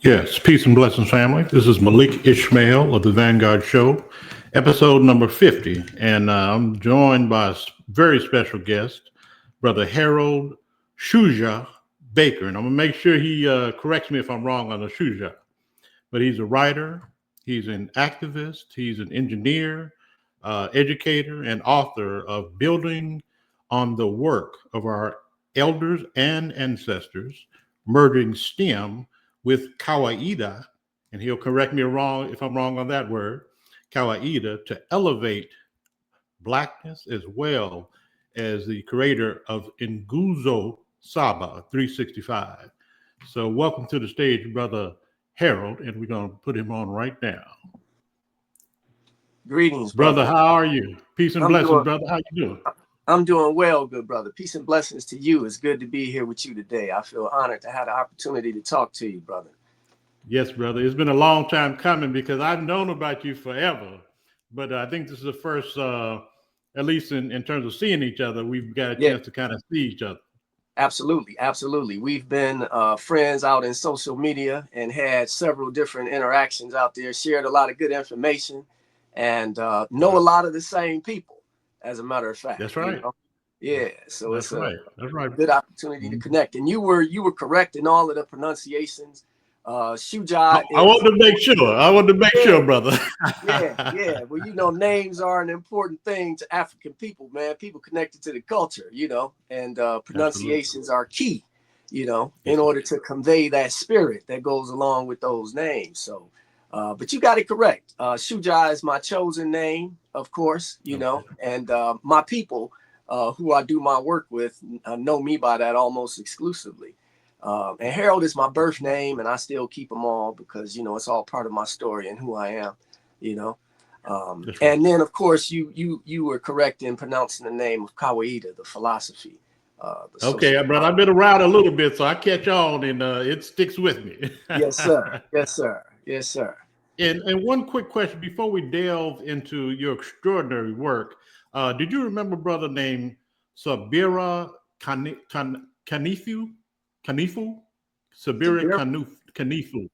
Yes, peace and blessings, family. This is Malik Ishmael of the Vanguard Show, episode number 50. And I'm joined by a very special guest, Brother Harold Shujaa Baker. And I'm going to make sure he corrects me if I'm wrong on the Shujaa. But he's a writer, he's an activist, he's an engineer, educator, and author of Building on the Work of Our Elders and Ancestors, Merging STEM with Kawaida, and he'll correct me wrong if I'm wrong on that word, Kawaida, to elevate blackness, as well as the creator of NGUZO SABA 365. So welcome to the stage, Brother Harold, and we're going to put him on right now. Greetings, brother. How are you? Peace and blessings, brother. How you doing? I'm doing well, good brother. Peace and blessings to you. It's good to be here with you today. I feel honored to have the opportunity to talk to you, brother. Yes, brother. It's been a long time coming because I've known about you forever, but I think this is the first, at least in terms of seeing each other, we've got a chance to kind of see each other. Absolutely, absolutely. We've been friends out in social media and had several different interactions out there, shared a lot of good information, and know a lot of the same people, as a matter of fact. That's right. You know? Yeah, so that's right. That's right. Good opportunity to connect. And you were correct in all of the pronunciations. Shujaa. I want to make sure. I want to make sure, brother. yeah. Well, you know, names are an important thing to African people, man. People connected to the culture, you know, and pronunciations are key, you know, in order to convey that spirit that goes along with those names. So, but you got it correct. Shujaa is my chosen name, of course, you know, and my people who I do my work with know me by that almost exclusively. And Harold is my birth name, and I still keep them all because, you know, it's all part of my story and who I am, you know. And then, of course, you were correct in pronouncing the name of Kawaida, the philosophy. Okay, brother, I've been around a little bit, so I catch on, and it sticks with me. Yes, sir. Yes, sir. Yes, sir. And one quick question before we delve into your extraordinary work. Did you remember a brother named Sabira Kanifu? Sabira Kanifu.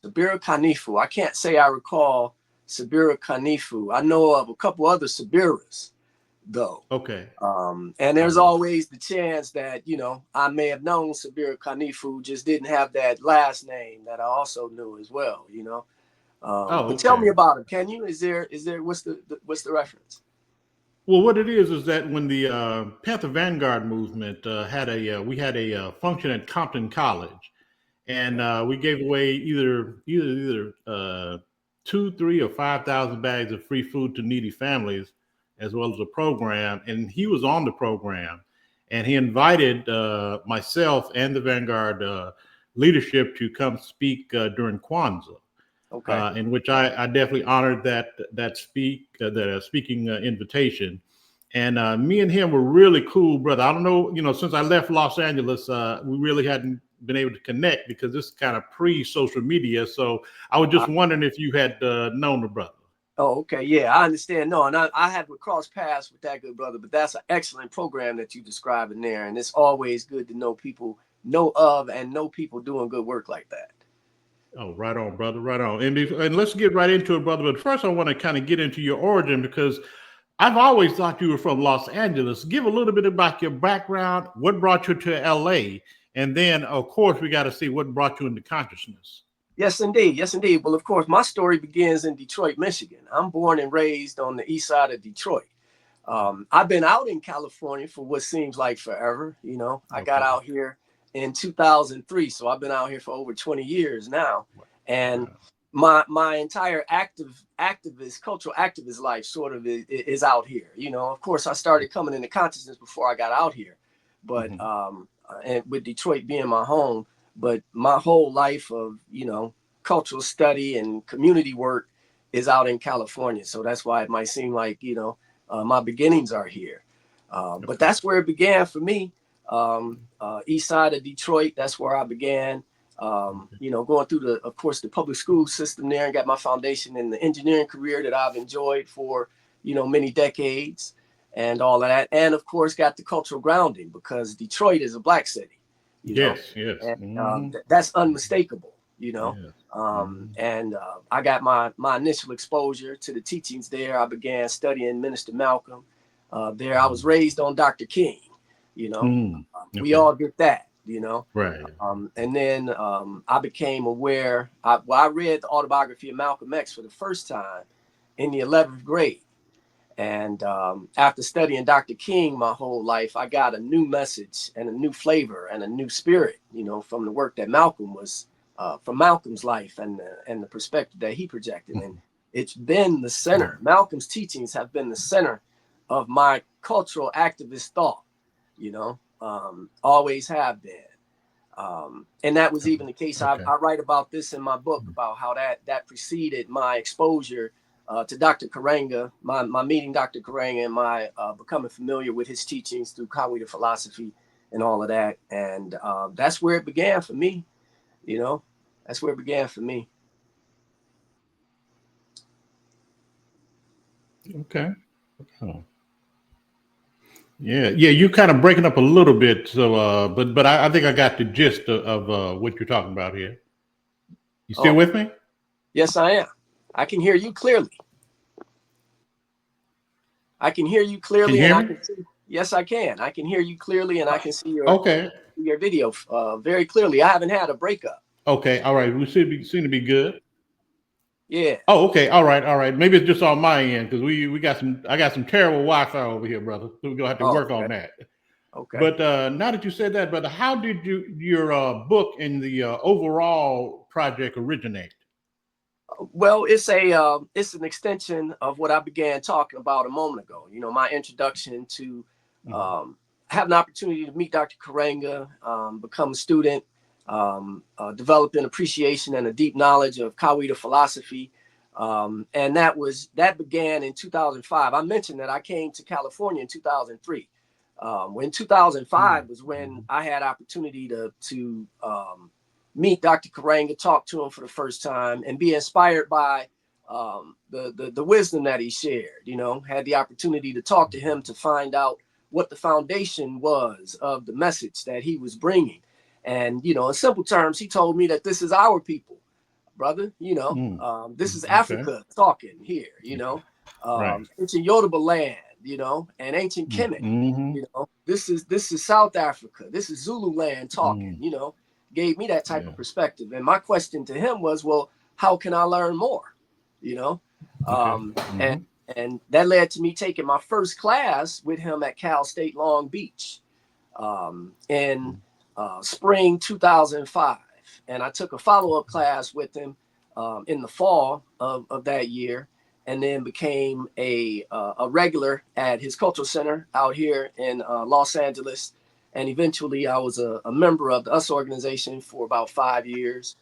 Sabira Kanifu. I can't say I recall Sabira Kanifu. I know of a couple other Sabiras, though. Okay. And there's always the chance that, you know, I may have known Sabira Kanifu, just didn't have that last name that I also knew as well, you know. But tell me about him, can you? Is there what's the reference? Well, what it is that when the Panther Vanguard movement we had a function at Compton College, and we gave away either 2, 3, or 5,000 bags of free food to needy families, as well as a program. And he was on the program, and he invited myself and the Vanguard leadership to come speak during Kwanzaa. Okay. In which I definitely honored that speaking invitation, and me and him were really cool, brother. I don't know, you know, since I left Los Angeles, we really hadn't been able to connect because this is kind of pre-social media. So I was just wondering if you had known the brother. Oh, okay, yeah, I understand. No, and I have crossed paths with that good brother, but that's an excellent program that you describe in there, and it's always good to know people know of and know people doing good work like that. Oh, right on, brother, right on. And let's get right into it, brother. But first, I want to kind of get into your origin because I've always thought you were from Los Angeles. Give a little bit about your background, what brought you to LA, and then, of course, we got to see what brought you into consciousness. Yes, indeed. Yes, indeed. Well, of course, my story begins in Detroit, Michigan. I'm born and raised on the east side of Detroit. I've been out in California for what seems like forever. You know, I got out here in 2003, so I've been out here for over 20 years now, and my entire cultural activist life sort of is out here. You know, of course, I started coming into consciousness before I got out here, but and with Detroit being my home, but my whole life of, you know, cultural study and community work is out in California. So that's why it might seem like, you know, my beginnings are here, but that's where it began for me. East side of Detroit, that's where I began, you know, going through of course, the public school system there, and got my foundation in the engineering career that I've enjoyed for, you know, many decades and all of that. And of course, got the cultural grounding because Detroit is a Black city. Yes. And, that's unmistakable. you know. Yeah. And I got my initial exposure to the teachings there. I began studying Minister Malcolm. There, I was raised on Dr. King, you know. We all get that, you know. Right. And then I became aware. I read the autobiography of Malcolm X for the first time in the 11th grade. And after studying Dr. King my whole life, I got a new message and a new flavor and a new spirit, you know, from the work that Malcolm was, from Malcolm's life and the perspective that he projected. And it's been the center. Malcolm's teachings have been the center of my cultural activist thought, you know, always have been. And that was even the case. I write about this in my book about how that preceded my exposure to Dr. Kawaida, my meeting Dr. Kawaida, and my becoming familiar with his teachings through Kawaida philosophy and all of that. And that's where it began for me, you know. That's where it began for me. Okay. Oh. Yeah, you're kind of breaking up a little bit. So, but I think I got the gist of what you're talking about here. You still with me? Yes, I am. I can hear you clearly. I can hear you clearly. Can you hear and me? I can see, yes, I can. I can hear you clearly, and I can see your video very clearly. I haven't had a breakup. Okay, all right. We seem to be good. Yeah. Oh, okay, all right. Maybe it's just on my end because we got some. I got some terrible Wi-Fi over here, brother. So we're gonna have to work on that. Okay. But now that you said that, brother, how did your book and the overall project originate? Well, it's an extension of what I began talking about a moment ago. You know, my introduction to have an opportunity to meet Dr. Kawaida, become a student, develop an appreciation and a deep knowledge of Kawaida philosophy. And that began in 2005. I mentioned that I came to California in 2003. When 2005 was when I had opportunity to meet Dr. Kawaida, talk to him for the first time, and be inspired by the wisdom that he shared. You know, had the opportunity to talk to him to find out what the foundation was of the message that he was bringing. And, you know, in simple terms, he told me that this is our people, brother. You know, this is Africa talking here, you know, ancient Yoruba land, you know, and ancient Kemet. You know, this is South Africa. This is Zulu land talking, you know. Gave me that type of perspective. And my question to him was, well, how can I learn more? You know, and that led to me taking my first class with him at Cal State Long Beach in spring 2005. And I took a follow-up class with him in the fall of that year, and then became a regular at his cultural center out here in Los Angeles. And eventually I was a member of the US organization for about 5 years.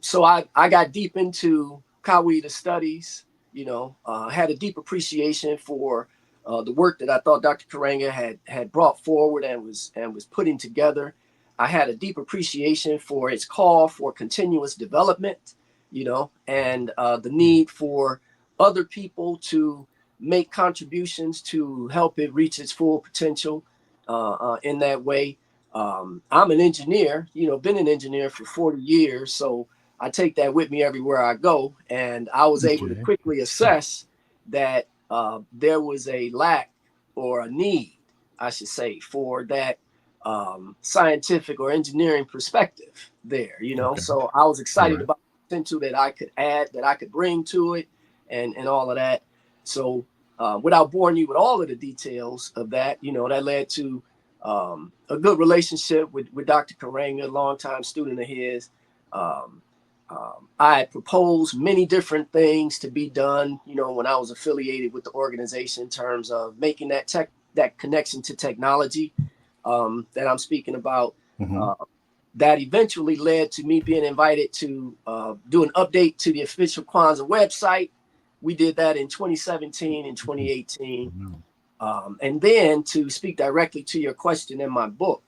So I got deep into Kawaida studies, you know, had a deep appreciation for the work that I thought Dr. Kawaida had brought forward and was putting together. I had a deep appreciation for its call for continuous development, you know, and the need for other people to make contributions to help it reach its full potential in that way. I'm an engineer, you know, been an engineer for 40 years. So I take that with me everywhere I go. And I was able to quickly assess that there was a lack or a need, I should say, for that scientific or engineering perspective there, you know. So I was excited about the potential that I could add, that I could bring to it, and all of that. So without boring you with all of the details of that, you know, that led to a good relationship with Dr. Kawaida, a longtime student of his. I had proposed many different things to be done, you know, when I was affiliated with the organization in terms of making that connection to technology that I'm speaking about. That eventually led to me being invited to do an update to the official Kwanzaa website. We did that in 2017 and 2018. And then to speak directly to your question in my book,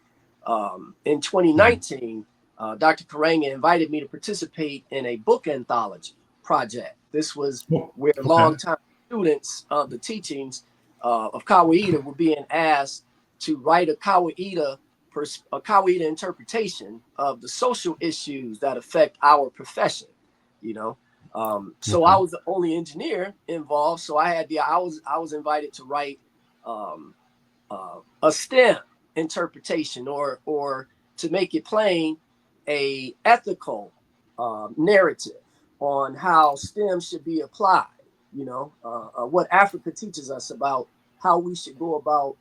in 2019, Dr. Kawaida invited me to participate in a book anthology project. This was where longtime students of the teachings of Kawaida were being asked to write a Kawaida a Kawaida interpretation of the social issues that affect our profession, you know. So I was the only engineer involved. So I was invited to write a STEM interpretation, or to make it plain, a ethical narrative on how STEM should be applied. You know, what Africa teaches us about how we should go about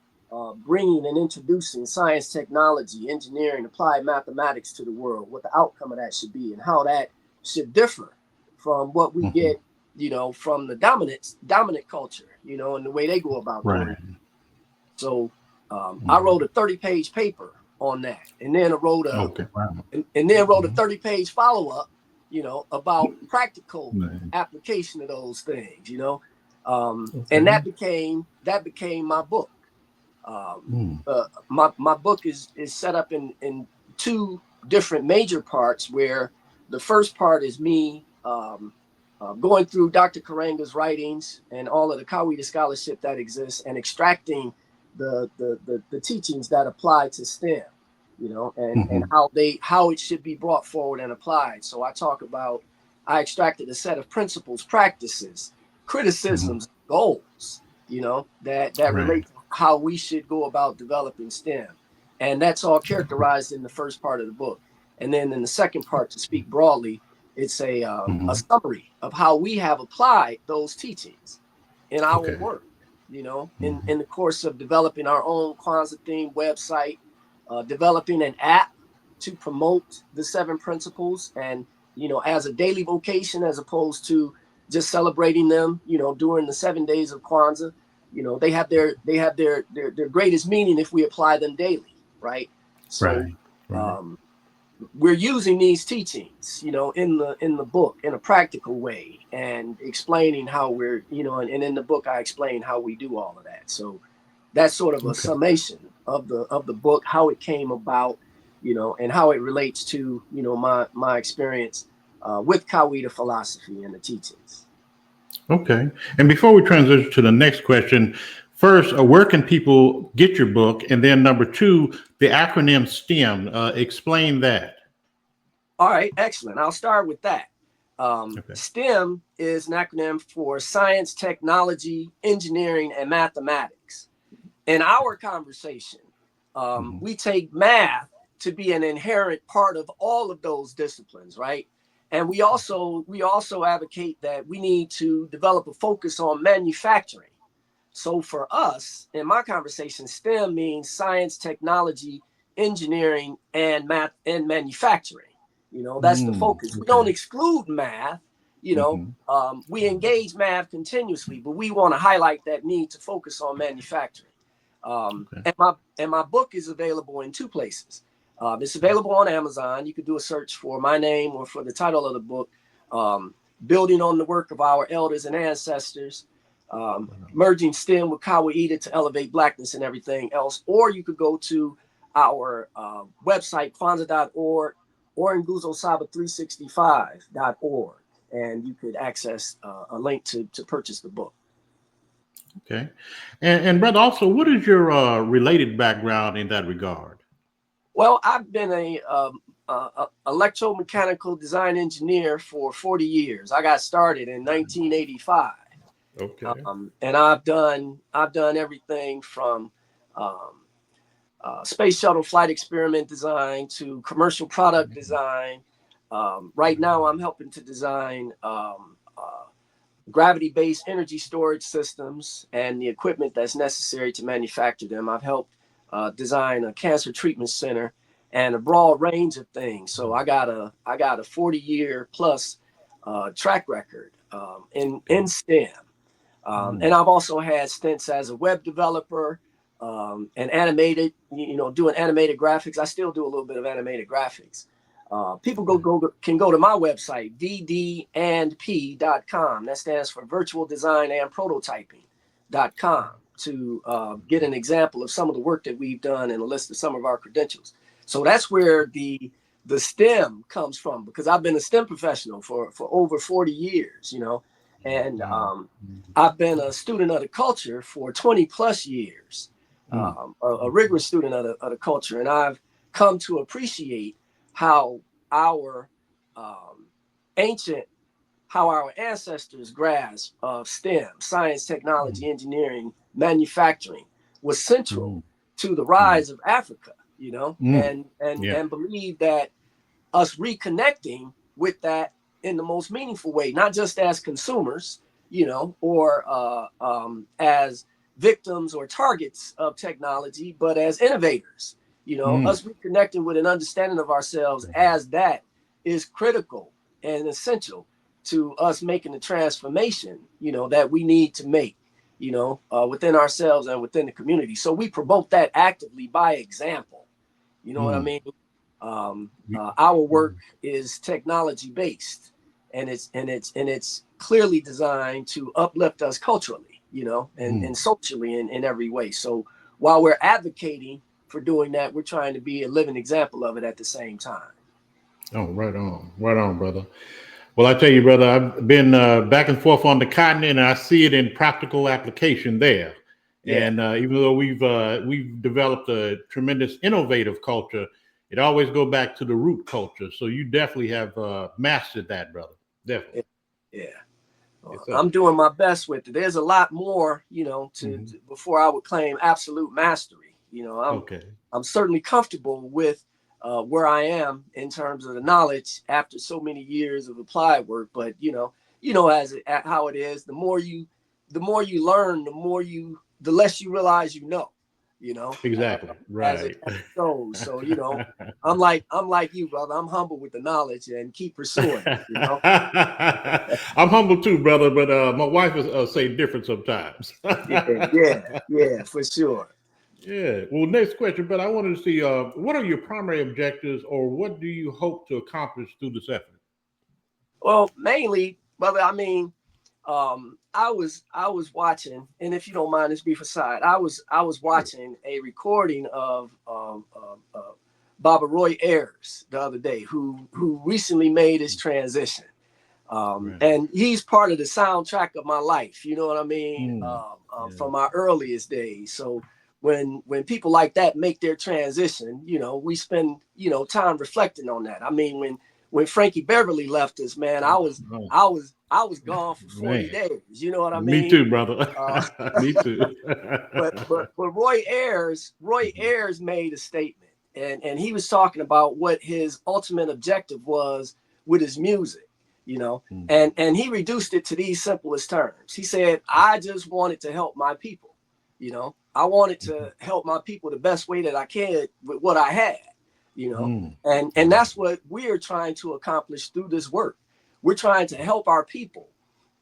bringing and introducing science, technology, engineering, applied mathematics to the world, what the outcome of that should be, and how that should differ from what we get, you know, from the dominant culture, you know, and the way they go about doing it. So I wrote a 30-page paper on that, and then I wrote a and then wrote a 30-page follow-up, you know, about practical application of those things, you know, and that became my book. My book is set up in two different major parts, where the first part is me going through Dr. Karanga's writings and all of the Kawaida scholarship that exists, and extracting the teachings that apply to STEM, you know, and how it should be brought forward and applied. So I extracted a set of principles, practices, criticisms, goals, you know, that relate to how we should go about developing STEM. And that's all characterized in the first part of the book. And then in the second part, to speak broadly, it's a summary of how we have applied those teachings in our work, you know, in the course of developing our own Kwanzaa themed website, developing an app to promote the 7 principles, and, you know, as a daily vocation, as opposed to just celebrating them, you know, during the 7 days of Kwanzaa. You know, they have their greatest meaning if we apply them daily, right? So we're using these teachings, you know, in the book in a practical way, and explaining how we're, you know, and in the book I explain how we do all of that. So that's sort of a summation of the book, how it came about, you know, and how it relates to, you know, my experience with Kawaida philosophy and the teachings. Okay. And before we transition to the next question, first, where can people get your book? And then number 2, the acronym STEM. Explain that. All right, excellent. I'll start with that. STEM is an acronym for science, technology, engineering, and mathematics. In our conversation, we take math to be an inherent part of all of those disciplines, right? And we also advocate that we need to develop a focus on manufacturing. So for us, in my conversation, STEM means science, technology, engineering, and math and manufacturing. You know, that's the focus. We don't exclude math. You know, we engage math continuously, but we want to highlight that need to focus on manufacturing. And my book is available in 2 places. It's available on Amazon. You could do a search for my name or for the title of the book, Building on the Work of Our Elders and Ancestors, Merging STEM with Kawaida to Elevate Blackness and Everything Else. Or you could go to our website, Kwanzaa.org, or NGUZO SABA 365.org, and you could access a link to purchase the book. Okay. And brother, also, what is your related background in that regard? Well, I've been a electromechanical design engineer for 40 years. I got started in 1985. Okay. And I've done everything from space shuttle flight experiment design to commercial product design. Right now, I'm helping to design gravity-based energy storage systems and the equipment that's necessary to manufacture them. I've helped design a cancer treatment center and a broad range of things. So I got a 40-year plus track record in STEM. And I've also had stints as a web developer and animated, you know, doing animated graphics. I still do a little bit of animated graphics. People can go to my website, vdandp.com. That stands for Virtual Design and Prototyping.com, to get an example of some of the work that we've done and a list of some of our credentials. So that's where the STEM comes from, because I've been a STEM professional for over 40 years, you know, and I've been a student of the culture for 20 plus years, a rigorous student of the culture. And come to appreciate how our how our ancestors' grasp of STEM, science, technology, engineering, manufacturing, was central to the rise of Africa, you know, and believe that us reconnecting with that in the most meaningful way, not just as consumers, you know, or as victims or targets of technology, but as innovators, you know, us reconnecting with an understanding of ourselves as that is critical and essential to us making the transformation, you know, that we need to make, you know, within ourselves and within the community. So we promote that actively by example. You know what I mean? Our work is technology based, and it's clearly designed to uplift us culturally, you know, and socially in every way. So while we're advocating for doing that, we're trying to be a living example of it at the same time. Oh, right on, brother. Well, I tell you, brother, I've been back and forth on the continent, and I see it in practical application there. Yeah. And even though we've developed a tremendous innovative culture, it always go back to the root culture. So you definitely have mastered that, brother. Definitely. Yeah. Yes, I'm doing my best with it. There's a lot more, you know, to before I would claim absolute mastery. You know, I'm certainly comfortable with where I am in terms of the knowledge after so many years of applied work. But how it is. The more you learn, the less you realize you know. You know, exactly. as Right. it goes. So I'm like you, brother. I'm humble with the knowledge and keep pursuing it. You know. I'm humble too, brother, but my wife will say different sometimes. yeah, for sure. Yeah. Well, next question, but I wanted to see what are your primary objectives, or what do you hope to accomplish through this effort? Well, mainly, brother, I mean, I was watching, and if you don't mind this brief aside, I was watching a recording of Baba Roy Ayers the other day, who recently made his transition. Right. And he's part of the soundtrack of my life, you know what I mean? From my earliest days. So when people like that make their transition, you know, we spend, you know, time reflecting on that. I mean, when Frankie Beverly left us, man, I was gone for 40 Man. days. You know what I Me mean? too, brother. Me too. but Roy Ayers made a statement, and he was talking about what his ultimate objective was with his music, you know, and he reduced it to these simplest terms. He said, I just wanted to help my people, you know, I wanted to help my people the best way that I can with what I had, you know, and that's what we're trying to accomplish through this work. We're trying to help our people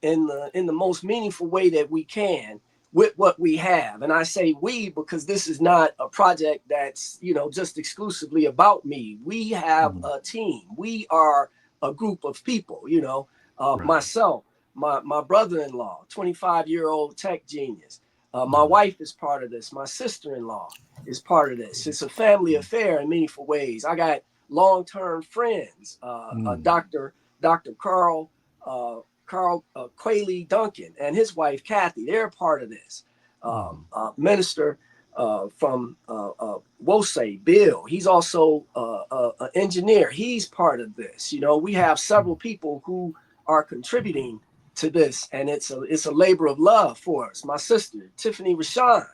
in the most meaningful way that we can with what we have. And I say we because this is not a project that's, you know, just exclusively about me. We have a team. We are a group of people, you know, myself, my brother-in-law, 25-year-old tech genius. My wife is part of this. My sister-in-law is part of this. It's a family affair in meaningful ways. I got long-term friends, Dr. Carl Quayle Duncan and his wife Kathy. They're part of this. Minister from WOSE, Bill. He's also an engineer. He's part of this. You know, we have several people who are contributing to this, and it's a labor of love for us. My sister Tiffany Rashawn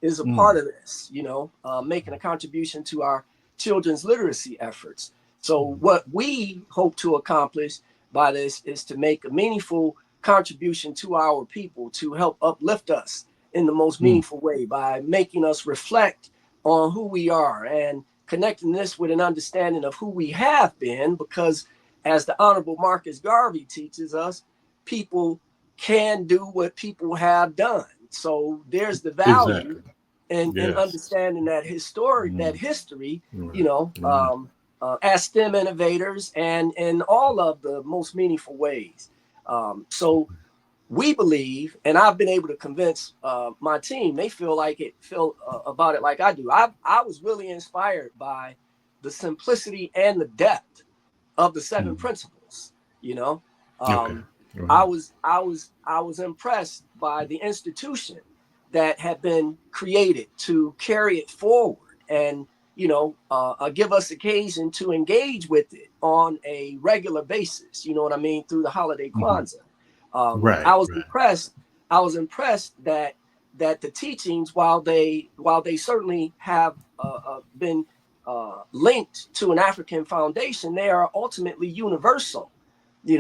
is a part of this. You know, making a contribution to our children's literacy efforts. So what we hope to accomplish by this is to make a meaningful contribution to our people, to help uplift us in the most meaningful way by making us reflect on who we are and connecting this with an understanding of who we have been, because as the Honorable Marcus Garvey teaches us, people can do what people have done. So there's the value in understanding that history, you know, as STEM innovators and in all of the most meaningful ways. So we believe, and I've been able to convince my team, they feel about it like I do. I was really inspired by the simplicity and the depth of the 7 principles. You know, I was impressed by the institution that had been created to carry it forward, and give us occasion to engage with it on a regular basis. You know what I mean? Through the holiday Kwanzaa. Right. I was impressed. I was impressed that the teachings, while they certainly have been linked to an African foundation, they are ultimately universal, in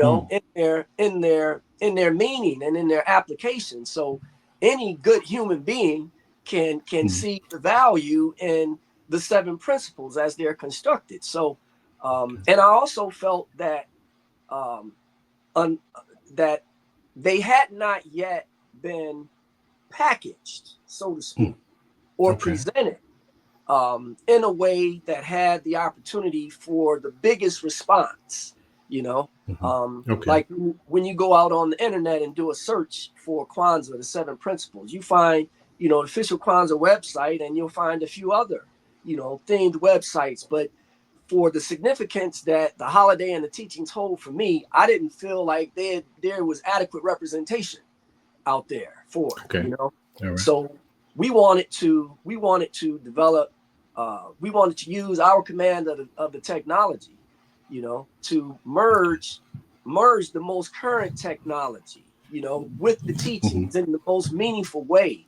their meaning and in their application. So any good human being can see the value in the 7 principles as they're constructed. So, and I also felt that that they had not yet been packaged, so to speak, or presented in a way that had the opportunity for the biggest response. Like when you go out on the internet and do a search for Kwanzaa, the 7 principles, you find, the official Kwanzaa website, and you'll find a few other, themed websites. But for the significance that the holiday and the teachings hold for me, I didn't feel like there was adequate representation out there for it, Right. So we wanted to develop, we wanted to use our command of the technology, to merge the most current technology, with the teachings in the most meaningful way,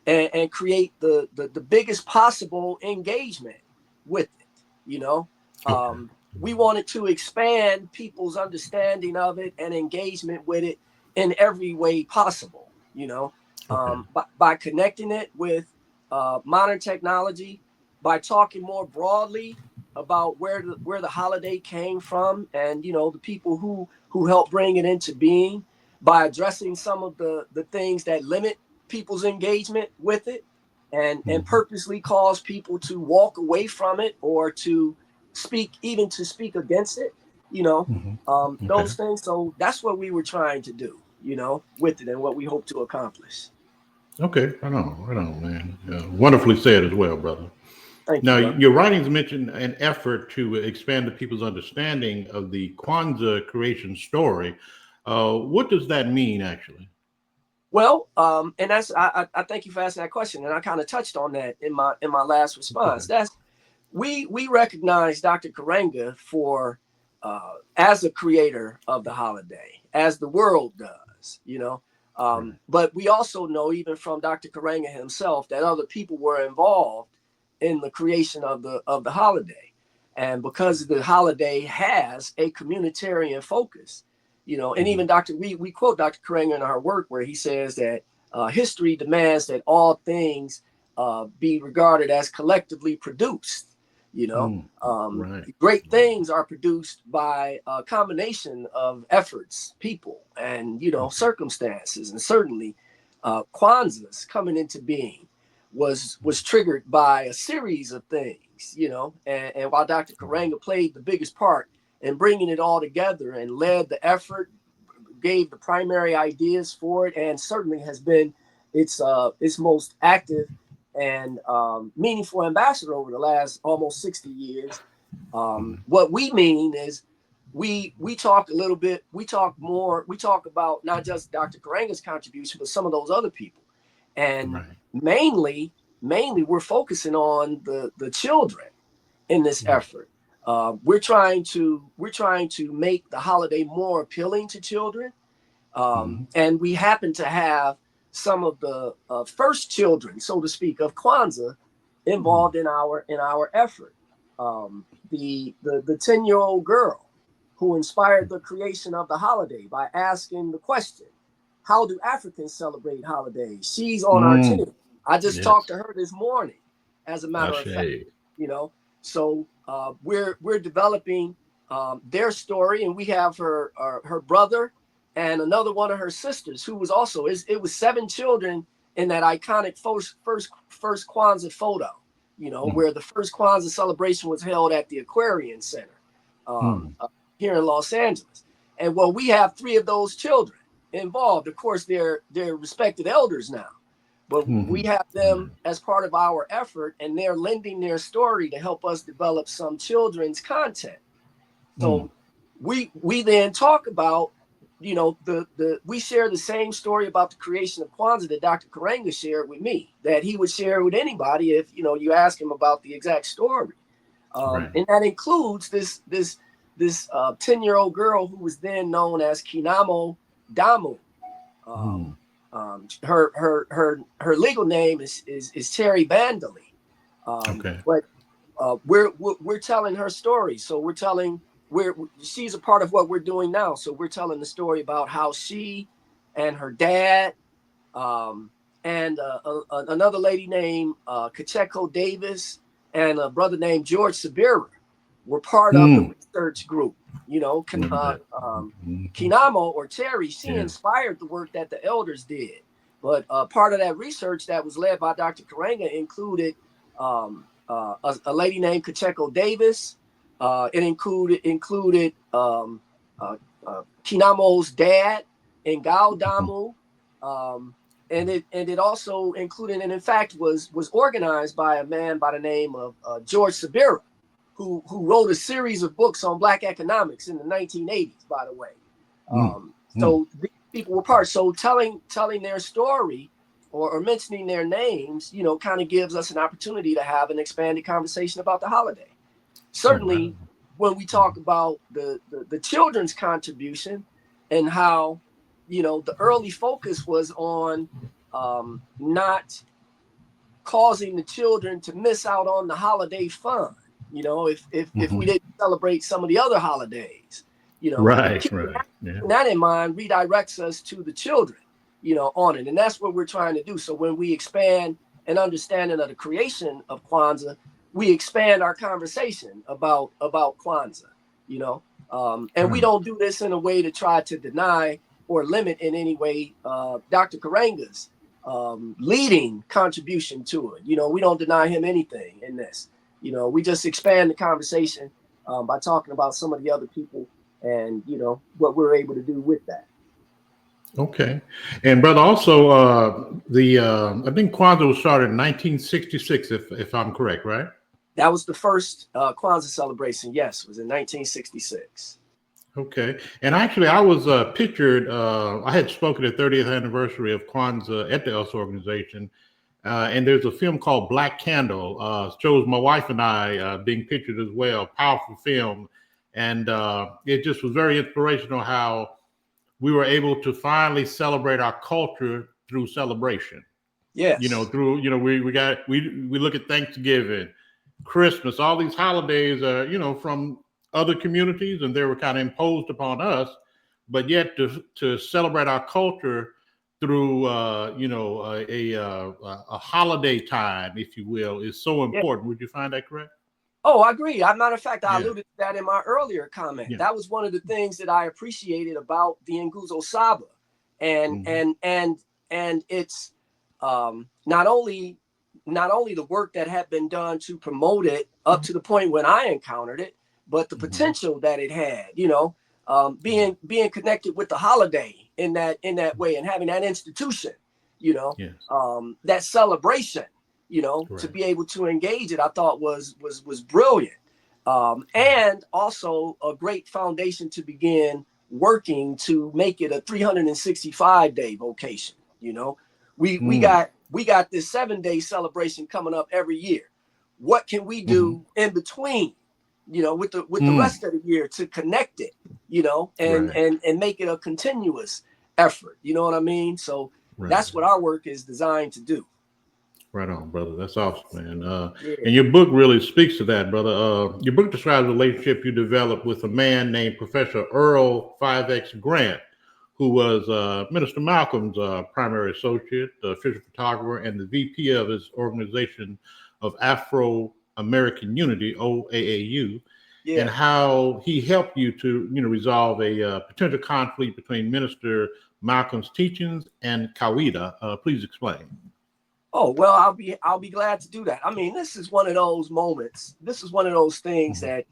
and create the biggest possible engagement with it. We wanted to expand people's understanding of it and engagement with it in every way possible, by connecting it with modern technology, by talking more broadly about where the holiday came from, and the people who helped bring it into being, by addressing some of the things that limit people's engagement with it, and purposely cause people to walk away from it, or to speak against it, those things. So that's what we were trying to do, with it, and what we hope to accomplish. Okay, right on, man. Wonderfully said as well, brother. Thank Now, you, brother. your writings mention an effort to expand the people's understanding of the Kwanzaa creation story. What does that mean, actually? Well, and that's I thank you for asking that question, and I kind of touched on that in my last response. That's we recognize Dr. Karenga for as a creator of the holiday, as the world does, But we also know, even from Dr. Karenga himself, that other people were involved in the creation of the holiday, and because the holiday has a communitarian focus, and even we quote Dr. Karenga in our work, where he says that history demands that all things be regarded as collectively produced. Great things are produced by a combination of efforts, people, and circumstances. And certainly Kwanzaa's coming into being was triggered by a series of things, and while Dr. Karenga played the biggest part in bringing it all together and led the effort, gave the primary ideas for it, and certainly has been its most active and meaningful ambassador over the last almost 60 years. What we mean is we talk a little bit, we talk about not just Dr. Karenga's contribution, but some of those other people. And mainly we're focusing on the children in this effort. We're trying to make the holiday more appealing to children. And we happen to have some of the first children, so to speak, of Kwanzaa involved in our effort. The 10-year-old girl who inspired the creation of the holiday by asking the question, how do Africans celebrate holidays? She's on our team. I just talked to her this morning, as a matter of fact. So we're developing their story, and we have her brother and another one of her sisters, who was also, it was 7 children in that iconic first Kwanzaa photo, where the first Kwanzaa celebration was held at the Aquarian Center here in Los Angeles. And well, we have 3 of those children involved. Of course, they're respected elders now, but we have them as part of our effort, and they're lending their story to help us develop some children's content. So we then talk about you know, we share the same story about the creation of Kwanzaa that Dr. Karenga shared with me, that he would share with anybody if, you know, you ask him about the exact story. Right. And that includes this 10-year-old girl who was then known as Kinamo Damu. Her legal name is Terry Vandally. Okay. But we're telling her story. So she's a part of what we're doing now. So we're telling the story about how she and her dad, and another lady named Kacheko Davis, and a brother named George Sabira were part of the research group. You know, Kinamo, or Terry, she inspired the work that the elders did. But part of that research that was led by Dr. Karenga included a lady named Kacheko Davis. It included Kinamo's dad, Ngao Damu, and it also included, and in fact was organized by a man by the name of George Sabira, who wrote a series of books on Black economics in the 1980s, by the way. So these people were part. So telling their story or mentioning their names, you know, kind of gives us an opportunity to have an expanded conversation about the holiday. Certainly, when we talk about the children's contribution and how, you know, the early focus was on not causing the children to miss out on the holiday fun. You know, if we didn't celebrate some of the other holidays, you know, keeping that in mind redirects us to the children, you know, on it. And that's what we're trying to do. So when we expand an understanding of the creation of Kwanzaa, we expand our conversation about Kwanzaa, you know, and we don't do this in a way to try to deny or limit in any way Dr. Karenga's leading contribution to it. You know, we don't deny him anything in this. You know, we just expand the conversation by talking about some of the other people and, you know, what we're able to do with that. Okay. And brother, also I think Kwanzaa was started in 1966, if I'm correct, right? That was the first Kwanzaa celebration. Yes, was in 1966. Okay. And actually, I was pictured. I had spoken at 30th anniversary of Kwanzaa at the ELSA organization, and there's a film called Black Candle. Shows my wife and I being pictured as well. Powerful film, and it just was very inspirational how we were able to finally celebrate our culture through celebration. Yes. You know, through, you know, we look at Thanksgiving, Christmas, all these holidays are, you know, from other communities, and they were kind of imposed upon us, but yet to celebrate our culture through you know, a holiday time, if you will, is so important. Would you find that correct? Oh, I agree. As a matter of fact, I alluded to that in my earlier comment. That was one of the things that I appreciated about the NGUZO SABA, and it's not only the work that had been done to promote it up to the point when I encountered it, but the potential that it had. You know, being connected with the holiday in that way, and having that institution, you know, that celebration, you know, to be able to engage it, I thought was brilliant, and also a great foundation to begin working to make it a 365-day vocation. You know, we got this 7-day celebration coming up every year. What can we do in between, you know, with the rest of the year to connect it, you know, and make it a continuous effort. You know what I mean? So that's what our work is designed to do. Right on, brother. That's awesome, man. And your book really speaks to that, brother. Your book describes the relationship you developed with a man named Professor Earl 5X Grant, who was Minister Malcolm's primary associate, the official photographer, and the VP of his organization of Afro-American Unity, OAAU, and how he helped you to, you know, resolve a potential conflict between Minister Malcolm's teachings and Kawaida. Please explain. Oh, well, I'll be glad to do that. I mean, this is one of those moments. This is one of those things that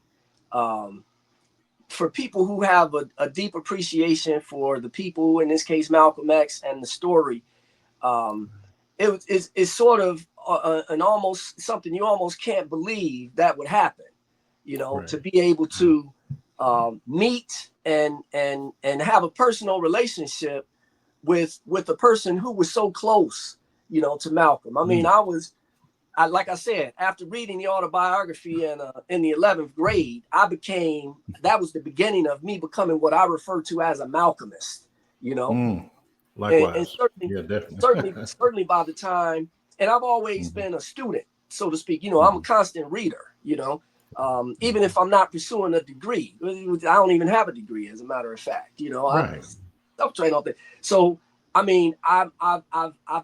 for people who have a deep appreciation for the people, in this case, Malcolm X, and the story, it's sort of an almost something you almost can't believe that would happen, you know, to be able to meet and have a personal relationship with a person who was so close, you know, to Malcolm. I mean, like I said, after reading the autobiography in the 11th grade, that was the beginning of me becoming what I refer to as a Malcolmist, you know. Likewise. And certainly, yeah, definitely. certainly by the time, and I've always been a student, so to speak. You know, I'm a constant reader, you know, even if I'm not pursuing a degree. I don't even have a degree, as a matter of fact, you know. Right. I'm self-trained all day. So, I mean, I've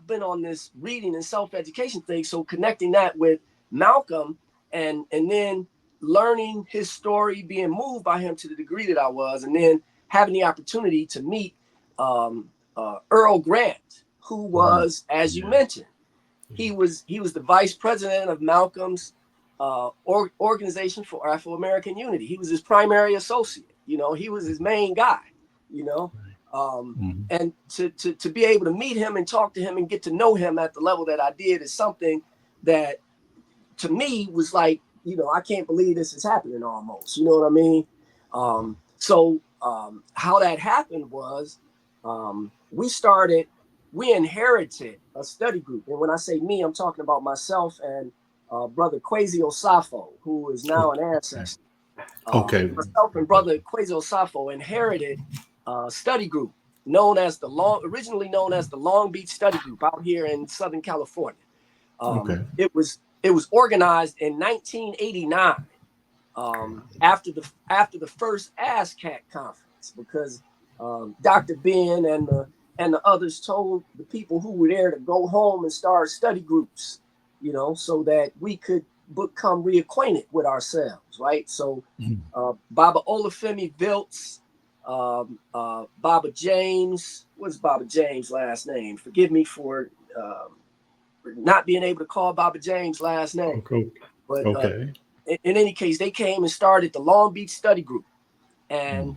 been on this reading and self-education thing. So connecting that with Malcolm and then learning his story, being moved by him to the degree that I was, and then having the opportunity to meet Earl Grant, who was, as you mentioned, he was the vice president of Malcolm's organization for Afro-American Unity. He was his primary associate. You know, he was his main guy. You know. And to be able to meet him and talk to him and get to know him at the level that I did is something that to me was like, you know, I can't believe this is happening almost, you know what I mean? So how that happened was we inherited a study group. And when I say me, I'm talking about myself and brother Kwesi Osafo, who is now an ancestor. Myself and brother Kwesi Osafo inherited a study group originally known as the Long Beach Study Group out here in Southern California. It was organized in 1989 after the first ASCAC conference, because Dr. Ben and the others told the people who were there to go home and start study groups, you know, so that we could become reacquainted with ourselves, right? So Baba Olufemi Viltz, Baba James, what's Baba James' last name? Forgive me for not being able to call Baba James' last name. But in any case, they came and started the Long Beach Study Group. And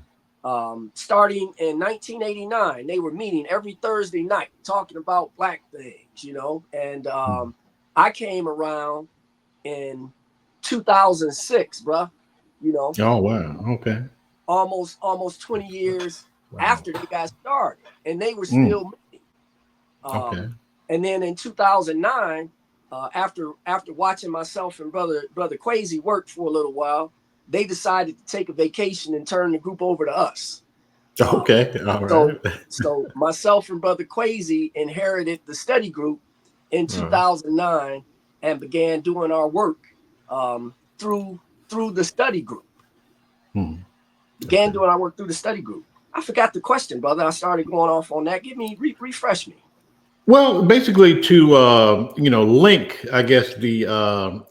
starting in 1989, they were meeting every Thursday night talking about Black things, you know. And I came around in 2006, bruh, you know. Oh, wow. Okay. Almost 20 years after they got started, and they were still meeting. And then in 2009, after watching myself and brother Kwesi work for a little while, they decided to take a vacation and turn the group over to us. All right. So myself and brother Kwesi inherited the study group in 2009 and began doing our work through the study group. Began doing our work through the study group. I forgot the question, brother. I started going off on that. Give me refresh me. Well, basically to link, I guess the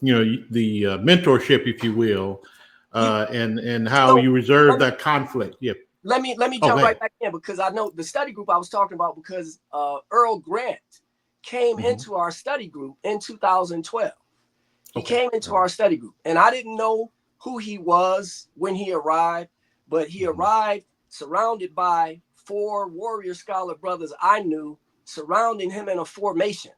mentorship, if you will, and how you reserve that conflict. Yep. Let me jump right back in, because I know the study group I was talking about, because Earl Grant came into our study group in 2012. He came into our study group, and I didn't know who he was when he arrived, but he arrived surrounded by 4 warrior scholar brothers I knew, surrounding him in a formation,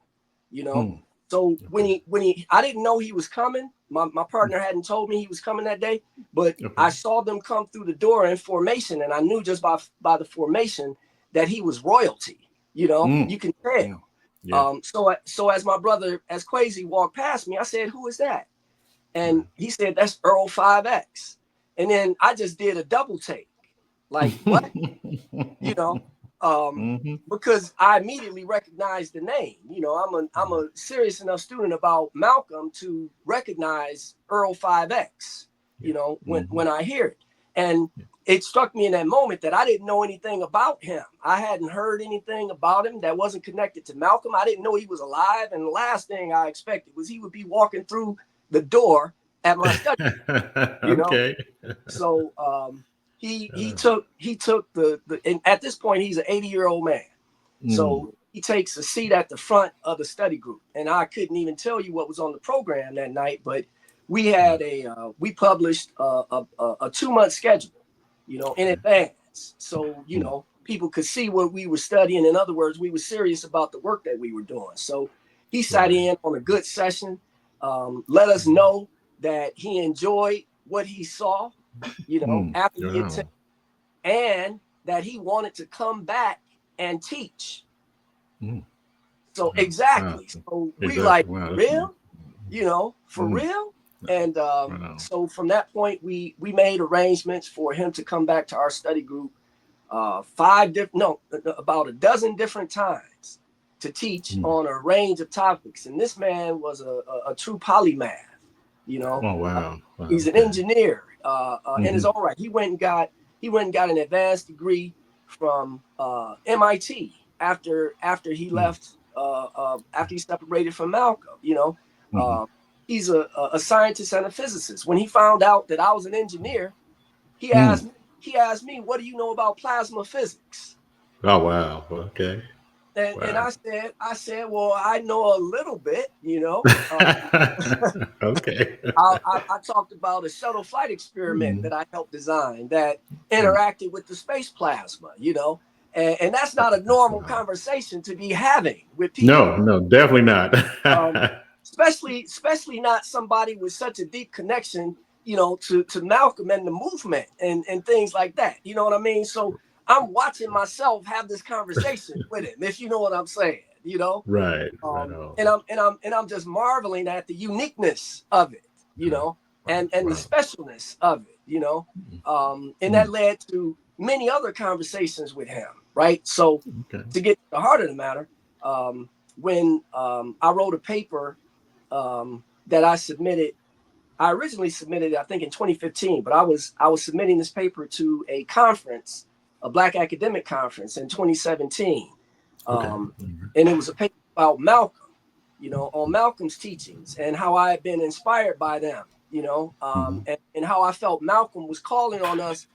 you know. So when he I didn't know he was coming. My partner hadn't told me he was coming that day, but I saw them come through the door in formation, and I knew just by the formation that he was royalty. You know, you can tell. So as Kwesi walked past me, I said, "Who is that?" And he said, "That's Earl 5X." And then I just did a double take, like, what? You know, because I immediately recognized the name. You know, I'm a serious enough student about Malcolm to recognize Earl 5X, you know, when I hear it. And it struck me in that moment that I didn't know anything about him. I hadn't heard anything about him that wasn't connected to Malcolm. I didn't know he was alive. And the last thing I expected was he would be walking through the door at my study. You know? So he took the and at this point he's an 80-year-old man. So he takes a seat at the front of the study group. And I couldn't even tell you what was on the program that night, but we had we published a 2-month schedule, you know, in advance. So, you know, people could see what we were studying. In other words, we were serious about the work that we were doing. So he sat in on a good session, let us know that he enjoyed what he saw, after he Wow. attended, and that he wanted to come back and teach. Mm. So Wow. exactly. So we Exactly. like, Wow. real, for real. And Wow. so from that point, we made arrangements for him to come back to our study group about a dozen different times to teach on a range of topics. And this man was a true polymath, Oh, wow. Wow. He's an Okay. engineer in his own right. He went and got an advanced degree from MIT after he left after he separated from Malcolm. He's a scientist and a physicist. When he found out that I was an engineer, he asked me, "What do you know about plasma physics?" Oh, wow. Okay. And Wow. I said, well, I know a little bit, Okay. I talked about a shuttle flight experiment that I helped design that interacted with the space plasma, and that's not a normal Wow. conversation to be having with people, No, definitely not. especially not somebody with such a deep connection, to Malcolm and the movement and things like that. You know what I mean? So I'm watching myself have this conversation with him, if you know what I'm saying, Right. Right on. and I'm just marveling at the uniqueness of it, and the Wow. specialness of it, and that led to many other conversations with him, right? So Okay. to get to the heart of the matter, when I wrote a paper that I originally submitted, I think in 2015, but I was submitting this paper to a conference, a Black academic conference in 2017. Okay. And it was a paper about Malcolm, on Malcolm's teachings and how I had been inspired by them, and how I felt Malcolm was calling on us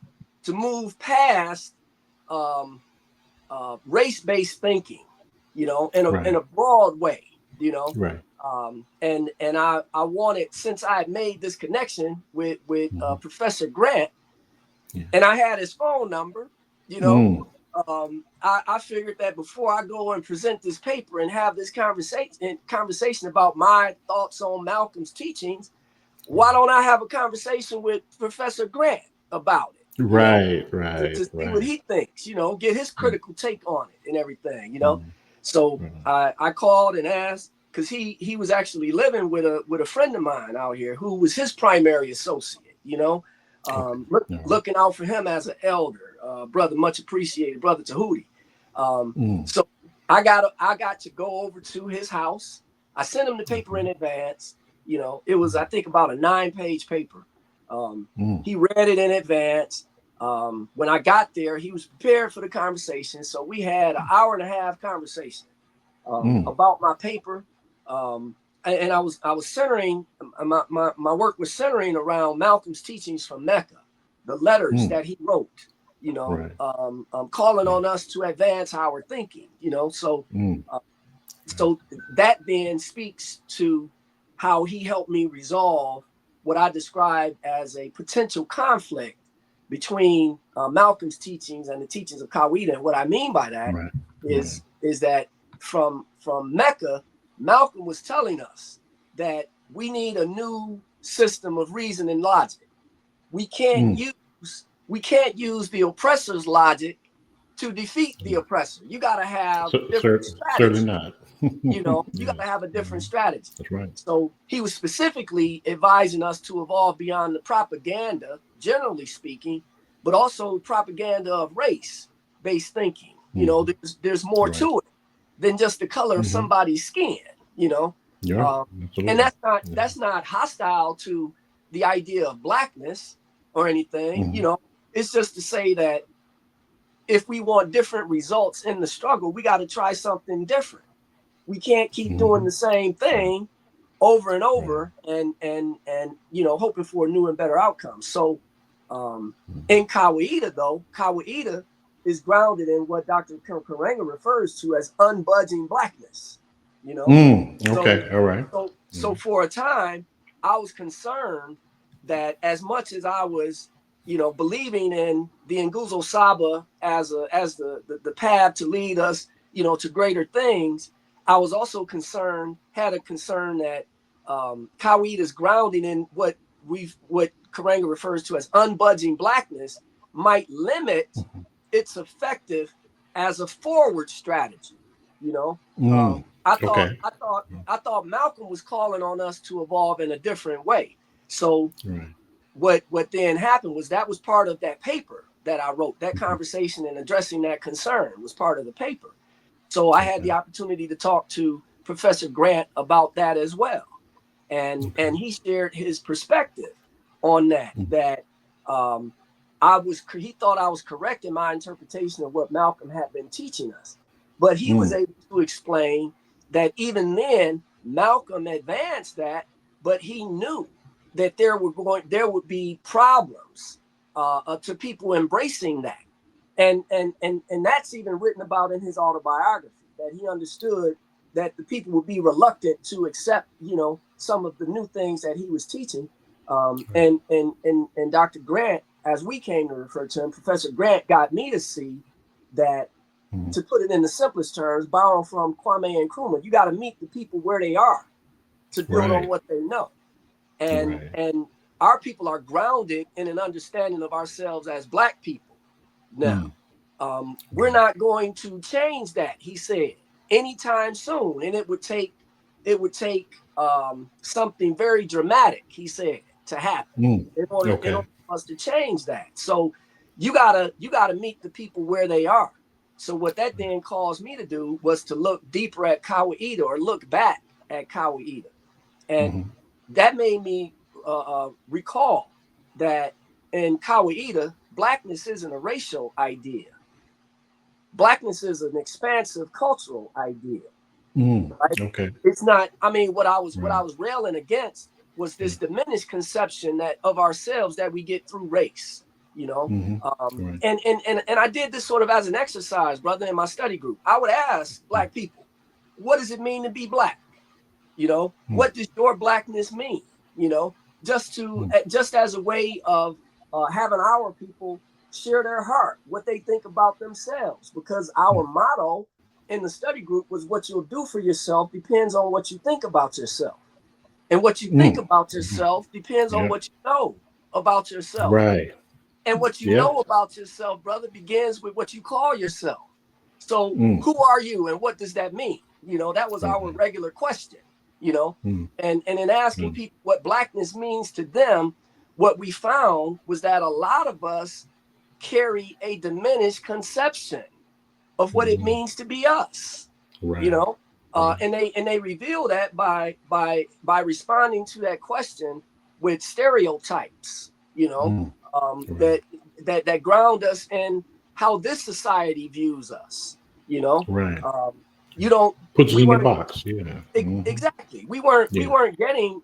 to move past race-based thinking, in a broad way, Right. and I wanted, since I had made this connection with Professor Grant, and I had his phone number, I figured that before I go and present this paper and have this conversation about my thoughts on Malcolm's teachings, why don't I have a conversation with Professor Grant about it? Right. To see what he thinks, get his critical take on it and everything, So I called and asked, because he was actually living with a friend of mine out here who was his primary associate, looking out for him as an elder, brother, much appreciated, brother Tahuti. So I got to go over to his house. I sent him the paper in advance. It was, I think, about a 9-page paper. He read it in advance. When I got there, he was prepared for the conversation. So we had an hour and a half conversation about my paper. And I was centering, my work was centering around Malcolm's teachings from Mecca, the letters that he wrote, calling on us to advance our thinking, so so that then speaks to how he helped me resolve what I described as a potential conflict between Malcolm's teachings and the teachings of Kawaida. And what I mean by that is that from Mecca, Malcolm was telling us that we need a new system of reason and logic. We can't use the oppressor's logic to defeat the oppressor. You got to have different strategies. Certainly not. You got to have a different strategy. That's right. So he was specifically advising us to evolve beyond the propaganda, generally speaking, but also propaganda of race-based thinking. There's more to it than just the color of somebody's skin. And that's not hostile to the idea of blackness or anything. It's just to say that if we want different results in the struggle, we got to try something different. We can't keep doing the same thing over and over and hoping for a new and better outcome. So in Kawaida, though, Kawaida is grounded in what Dr. Karenga refers to as unbudging blackness. Okay. All right. So for a time, I was concerned that as much as I was, believing in the NGUZO SABA as the path to lead us, to greater things, I was also had a concern that Kawaida's grounding in what Karenga refers to as unbudging blackness might limit its effective as a forward strategy. You know, I thought Malcolm was calling on us to evolve in a different way. So what then happened was that was part of that paper that I wrote. That conversation and addressing that concern was part of the paper. So I had the opportunity to talk to Professor Grant about that as well. And he shared his perspective on that, he thought I was correct in my interpretation of what Malcolm had been teaching us. But he was able to explain that even then, Malcolm advanced that, but he knew that there would be problems to people embracing that. And that's even written about in his autobiography, that he understood that the people would be reluctant to accept, you know, some of the new things that he was teaching. And Dr. Grant, as we came to refer to him, Professor Grant got me to see that, to put it in the simplest terms, borrowing from Kwame Nkrumah, you got to meet the people where they are to build on what they know. And our people are grounded in an understanding of ourselves as Black people. Now, we're not going to change that, he said, anytime soon. And it would take something very dramatic, he said, to happen in order for us to change that. So you gotta meet the people where they are. So what that then caused me to do was to look deeper at Kawaida, or look back at Kawaida. And that made me recall that in Kawaida, Blackness isn't a racial idea. Blackness is an expansive cultural idea. Right? It's not. I mean, what I was railing against was this diminished conception that of ourselves that we get through race. You know, and I did this sort of as an exercise, brother, in my study group. I would ask Black people, what does it mean to be Black? You know, what does your Blackness mean? You know, just as a way of having our people share their heart, what they think about themselves, because our motto in the study group was, what you'll do for yourself depends on what you think about yourself, and what you think about yourself depends on what you know about yourself. And what you know about yourself, brother, begins with what you call yourself. So who are you, and what does that mean? You know, that was our regular question, you know. And in asking people what Blackness means to them, what we found was that a lot of us carry a diminished conception of what it means to be us. You know, and they reveal that by responding to that question with stereotypes, you know, that ground us in how this society views us. You know, you don't puts us in the box. Exactly. We weren't getting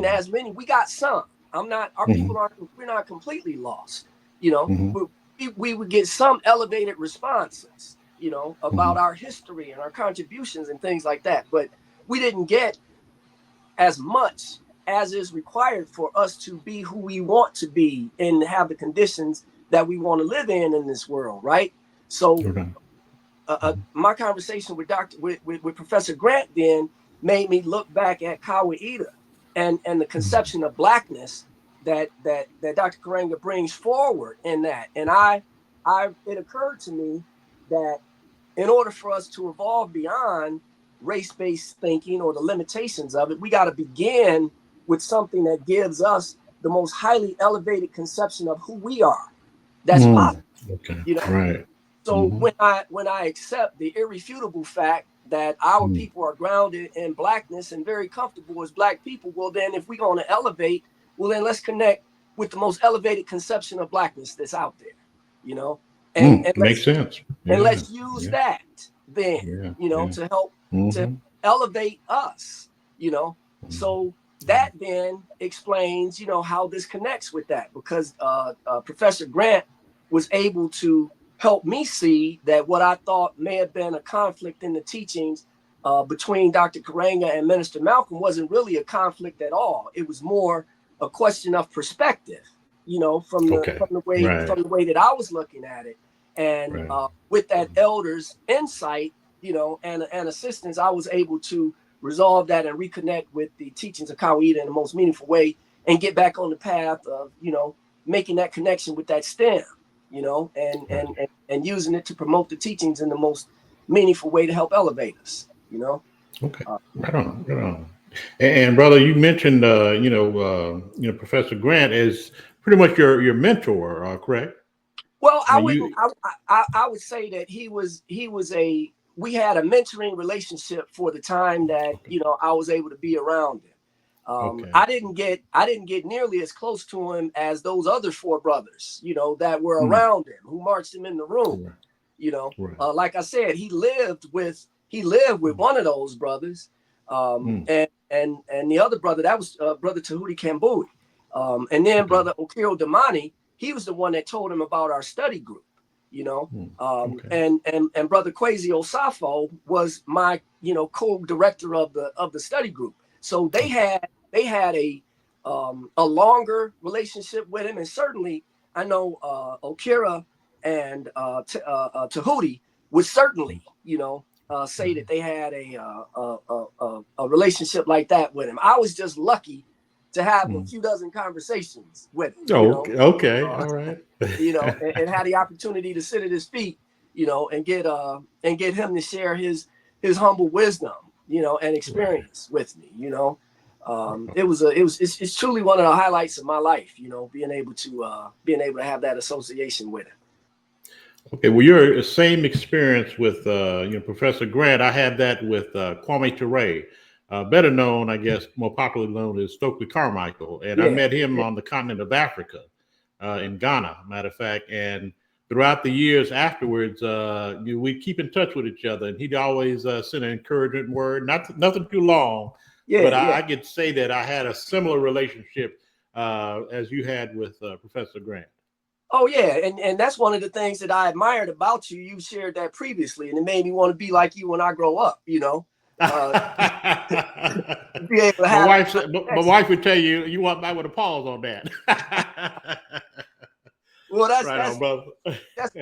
as many. We got some. Our people aren't. We're not completely lost. You know, we would get some elevated responses, you know, about our history and our contributions and things like that. But we didn't get as much as is required for us to be who we want to be and have the conditions that we want to live in this world, right? So my conversation with Professor Grant then made me look back at Kawaida and the conception of Blackness that Dr. Karenga brings forward in that. And it occurred to me that in order for us to evolve beyond race-based thinking or the limitations of it, we got to begin with something that gives us the most highly elevated conception of who we are. That's possible. You know? So when I accept the irrefutable fact that our people are grounded in Blackness and very comfortable as Black people, well, then if we're going to elevate, well, then let's connect with the most elevated conception of Blackness that's out there, you know, and makes sense. And let's use that then, you know, to help to elevate us, you know. So that then explains, you know, how this connects with that, because Professor Grant was able to help me see that what I thought may have been a conflict in the teachings between Dr. Karenga and Minister Malcolm wasn't really a conflict at all. It was more a question of perspective, you know, from the way that I was looking at it. And with that elder's insight, you know, and assistance, I was able to resolve that and reconnect with the teachings of Kawaida in the most meaningful way, and get back on the path of, making that connection with that stem, and using it to promote the teachings in the most meaningful way to help elevate us, Okay. Right on. Right on. And brother, you mentioned, Professor Grant is pretty much your mentor, correct? Well, I I mean, wouldn't. you. I would say that we had a mentoring relationship for the time that Okay. I was able to be around him. Okay. I didn't get nearly as close to him as those other four brothers, that were Mm. around him, who marched him in the room. Right. Right. Like I said, he lived with one of those brothers, Mm. and the other brother, that was brother Tahuti Kambui, and then Okay. brother Okiro Damani. He was the one that told him about our study group, Mm. Okay. and brother Kwesi Osafo was my co-director of the study group. So they had a longer relationship with him, and certainly I know Okira and Tahuti would certainly say that they had a relationship like that with him. I was just lucky to have a few dozen conversations with him, Oh, okay. All right. and had the opportunity to sit at his feet, and get him to share his humble wisdom, and Right. experience with me. It's truly one of the highlights of my life, being able to have that association with him. Okay. Well, your same experience with Professor Grant. I had that with Kwame Ture, better known, I guess, more popularly known as Stokely Carmichael, and I Yeah, met him on the continent of Africa, in Ghana, matter of fact, and throughout the years afterwards, we keep in touch with each other, and he'd always send an encouragement word, nothing too long, yeah, but yeah. I could say that I had a similar relationship as you had with Professor Grant. Oh yeah, and that's one of the things that I admired about you. You shared that previously, and it made me want to be like you when I grow up. Uh, be able to my have wife that said, my connection. wife would tell you, you want back with a pause on that. Well, that's Right on, that's brother. that's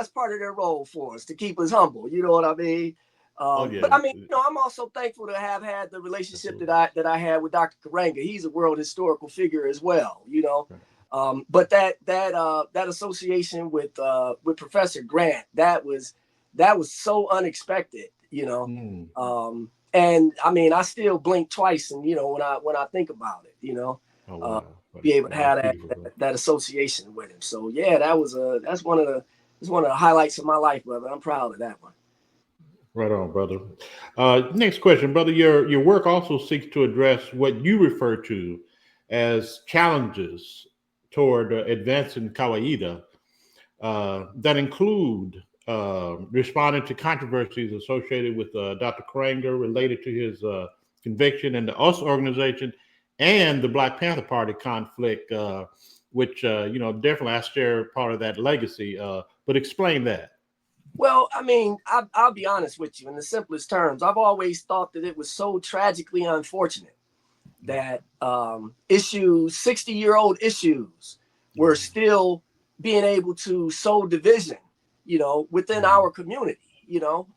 part of their role for us to keep us humble. You know what I mean? Oh But yeah, I mean, I'm also thankful to have had the relationship absolutely. that I had with Dr. Karanga. He's a world historical figure as well. Right. But that association with Professor Grant, that was so unexpected. Mm. And I mean, I still blink twice, and when I think about it, Oh uh, wow, be able to that's have that, beautiful, bro. that that association with him. So yeah, that's one of the highlights of my life, brother. I'm proud of that one. Right on, brother. Next question, brother. Your work also seeks to address what you refer to as challenges toward advancing Kawaida that include responding to controversies associated with Dr. Kranger related to his conviction in the US organization and the Black Panther Party conflict, which definitely I share part of that legacy. But explain that. Well, I mean, I'll be honest with you in the simplest terms. I've always thought that it was so tragically unfortunate that 60-year-old issues were Yeah. still being able to sow division, within Mhm. our community,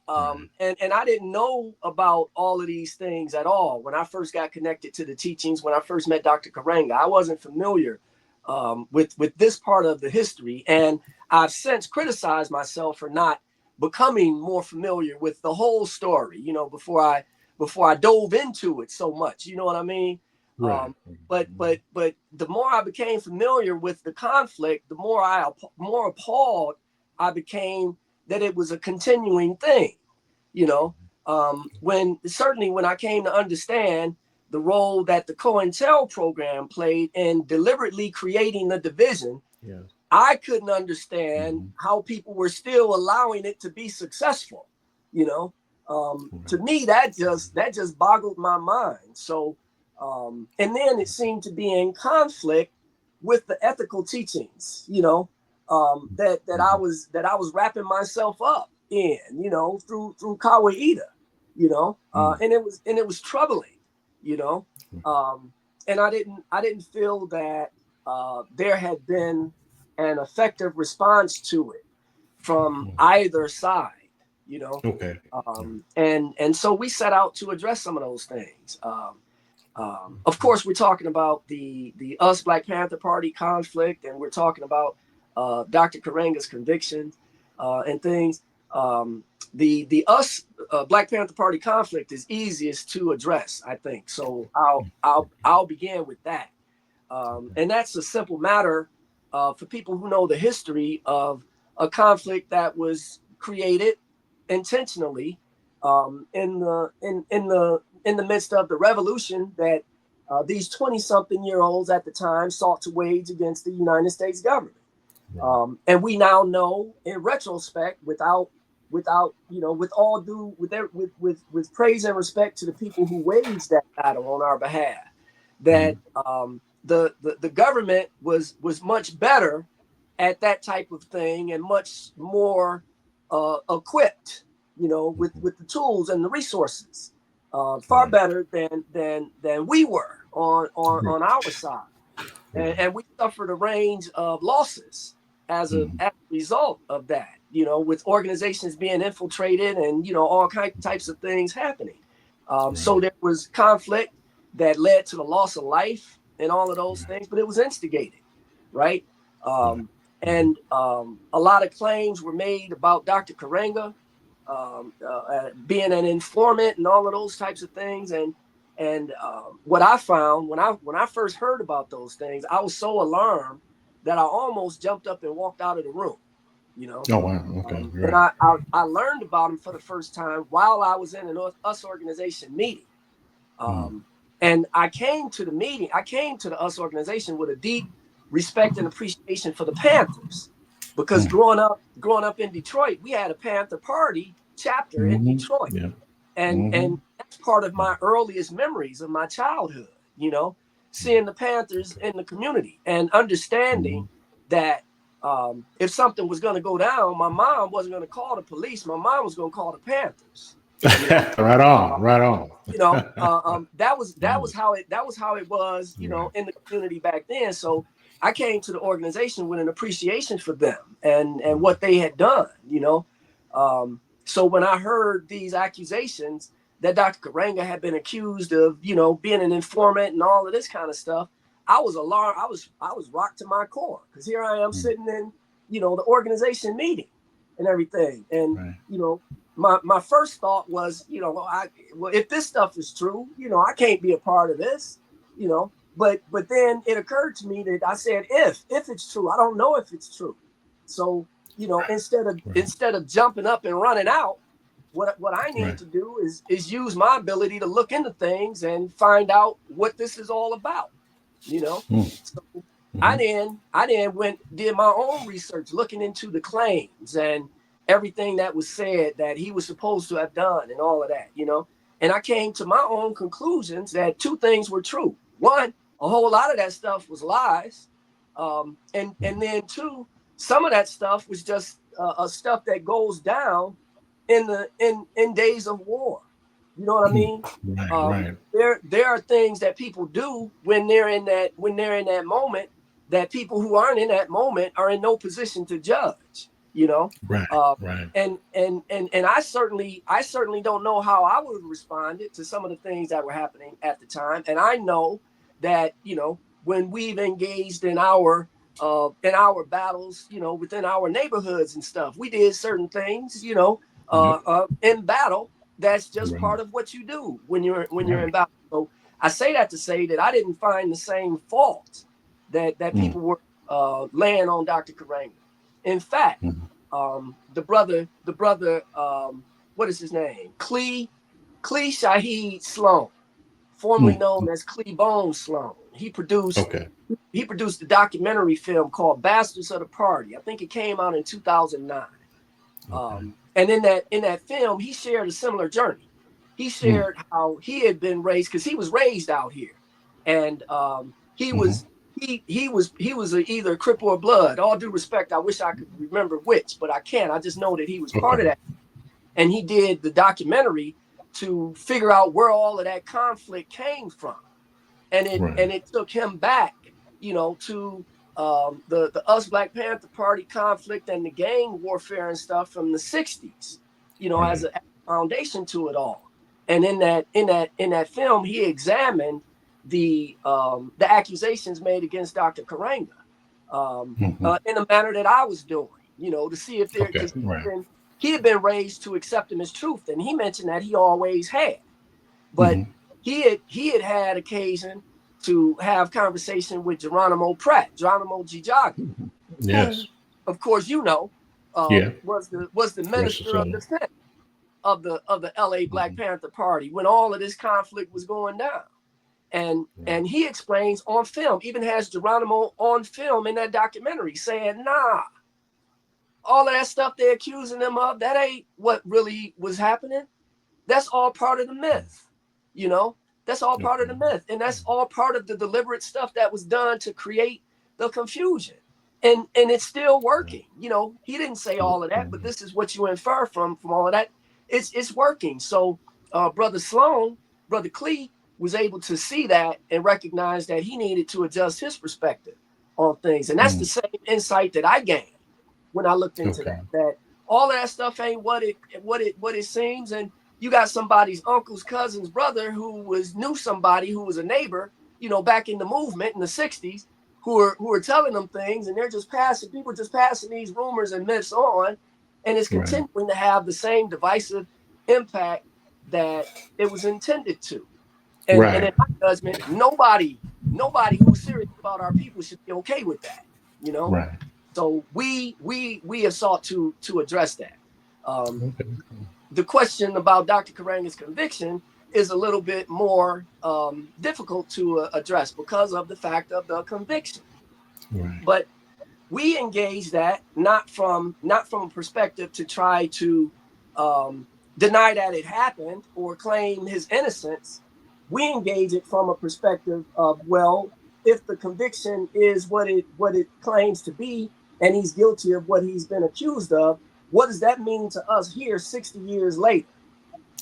Right. and I didn't know about all of these things at all when I first got connected to the teachings. When I first met Dr. Karanga, I wasn't familiar with this part of the history, and I've since criticized myself for not becoming more familiar with the whole story, before I dove into it so much. You know what I mean? Right. But the more I became familiar with the conflict, the more appalled I became that it was a continuing thing. You know, when I came to understand the role that the COINTEL program played in deliberately creating the division, Yeah. I couldn't understand Mhm. how people were still allowing it to be successful. You know, to Right. me that just boggled my mind. So, and then it seemed to be in conflict with the ethical teachings. That I Mhm. was that I was wrapping myself up in. Through Kawaida. Mm. And it was troubling. You know, um, and I didn't feel that there had been an effective response to it from Mm. either side, you know. Okay. All right. And so we set out to address some of those things. Of course, we're talking about the Us Black Panther Party conflict, and we're talking about Dr. Karenga's convictions and things. The Us Black Panther Party conflict is easiest to address, I think. So I'll begin with that, and that's a simple matter for people who know the history of a conflict that was created intentionally in the midst of the revolution that these 20-something-year-olds at the time sought to wage against the United States government. And we now know, in retrospect, with praise and respect to the people who waged that battle on our behalf, that the government was much better at that type of thing and much more equipped, with the tools and the resources, far better than we were on our side, and we suffered a range of losses as a result of that. With organizations being infiltrated and all types of things happening. So there was conflict that led to the loss of life and all of those things, but it was instigated, right? And a lot of claims were made about Dr. Karenga being an informant and all of those types of things. And what I found when I first heard about those things, I was so alarmed that I almost jumped up and walked out of the room. Oh wow, okay. And I learned about him for the first time while I was in an US organization meeting. And I came to the meeting. I came to the US organization with a deep respect and appreciation for the Panthers, because growing up in Detroit, we had a Panther Party chapter in Detroit, and that's part of my earliest memories of my childhood. Seeing the Panthers in the community and understanding that if something was going to go down, my mom wasn't going to call the police. My mom was going to call the Panthers. Right on. That was how it was, in the community back then. So I came to the organization with an appreciation for them and what they had done, So when I heard these accusations that Dr. Karenga had been accused of, being an informant and all of this kind of stuff, I was alarmed. I was rocked to my core, because here I am sitting in, the organization meeting and everything. And, my first thought was, if this stuff is true, I can't be a part of this, but then it occurred to me that I said, if it's true, I don't know if it's true. So, instead of jumping up and running out, what I need to do is use my ability to look into things and find out what this is all about. So I then did my own research, looking into the claims and everything that was said that he was supposed to have done and all of that, and I came to my own conclusions that two things were true. One, a whole lot of that stuff was lies, and then two, some of that stuff was just stuff that goes down in days of war. You know what I mean? Right. There are things that people do when they're in that moment that people who aren't in that moment are in no position to judge. Right. And I certainly don't know how I would have responded to some of the things that were happening at the time. And I know that when we've engaged in our battles, within our neighborhoods and stuff, we did certain things, in battle. That's just part of what you do when you're in battle. So I say that to say that I didn't find the same fault that people were laying on Dr. Karenga. In fact, the brother, what is his name? Clee Shaheed Sloan, formerly known as Clee Bone Sloan. He produced the documentary film called Bastards of the Party. I think it came out in 2009. And in that film, he shared a similar journey. He shared how he had been raised, because he was raised out here, and he was either Crip or Blood. All due respect, I wish I could remember which, but I can't. I just know that he was part of that, and he did the documentary to figure out where all of that conflict came from, and it took him back, to the Us Black Panther Party conflict and the gang warfare and stuff from the 60s, as a foundation to it all. And in that film, he examined the accusations made against Dr. Karenga in a manner that I was doing, to see if there, because he had been raised to accept him as truth, and he mentioned that he always had, but he had occasion to have conversation with Geronimo Gijaga, yes, who, of course, was the minister of defense of the LA Black Panther Party when all of this conflict was going down. And he explains on film, even has Geronimo on film in that documentary saying, nah, all of that stuff they're accusing them of, that ain't what really was happening. That's all part of the myth, that's all part of the myth. And that's all part of the deliberate stuff that was done to create the confusion. And it's still working. He didn't say all of that, but this is what you infer from all of that. It's working. So Brother Clee was able to see that and recognize that he needed to adjust his perspective on things. And that's the same insight that I gained when I looked into that all of that stuff ain't what it seems. And you got somebody's uncle's cousin's brother who knew somebody who was a neighbor, back in the movement in the 60s, who are telling them things, and people just passing these rumors and myths on, and it's continuing to have the same divisive impact that it was intended to. And in my judgment, nobody who's serious about our people should be okay with that, So we have sought to address that. The question about Dr. Karenga's conviction is a little bit more difficult to address because of the fact of the conviction. But we engage that not from a perspective to try to deny that it happened or claim his innocence. We engage it from a perspective of, well, if the conviction is what it claims to be, and he's guilty of what he's been accused of, what does that mean to us here 60 years later?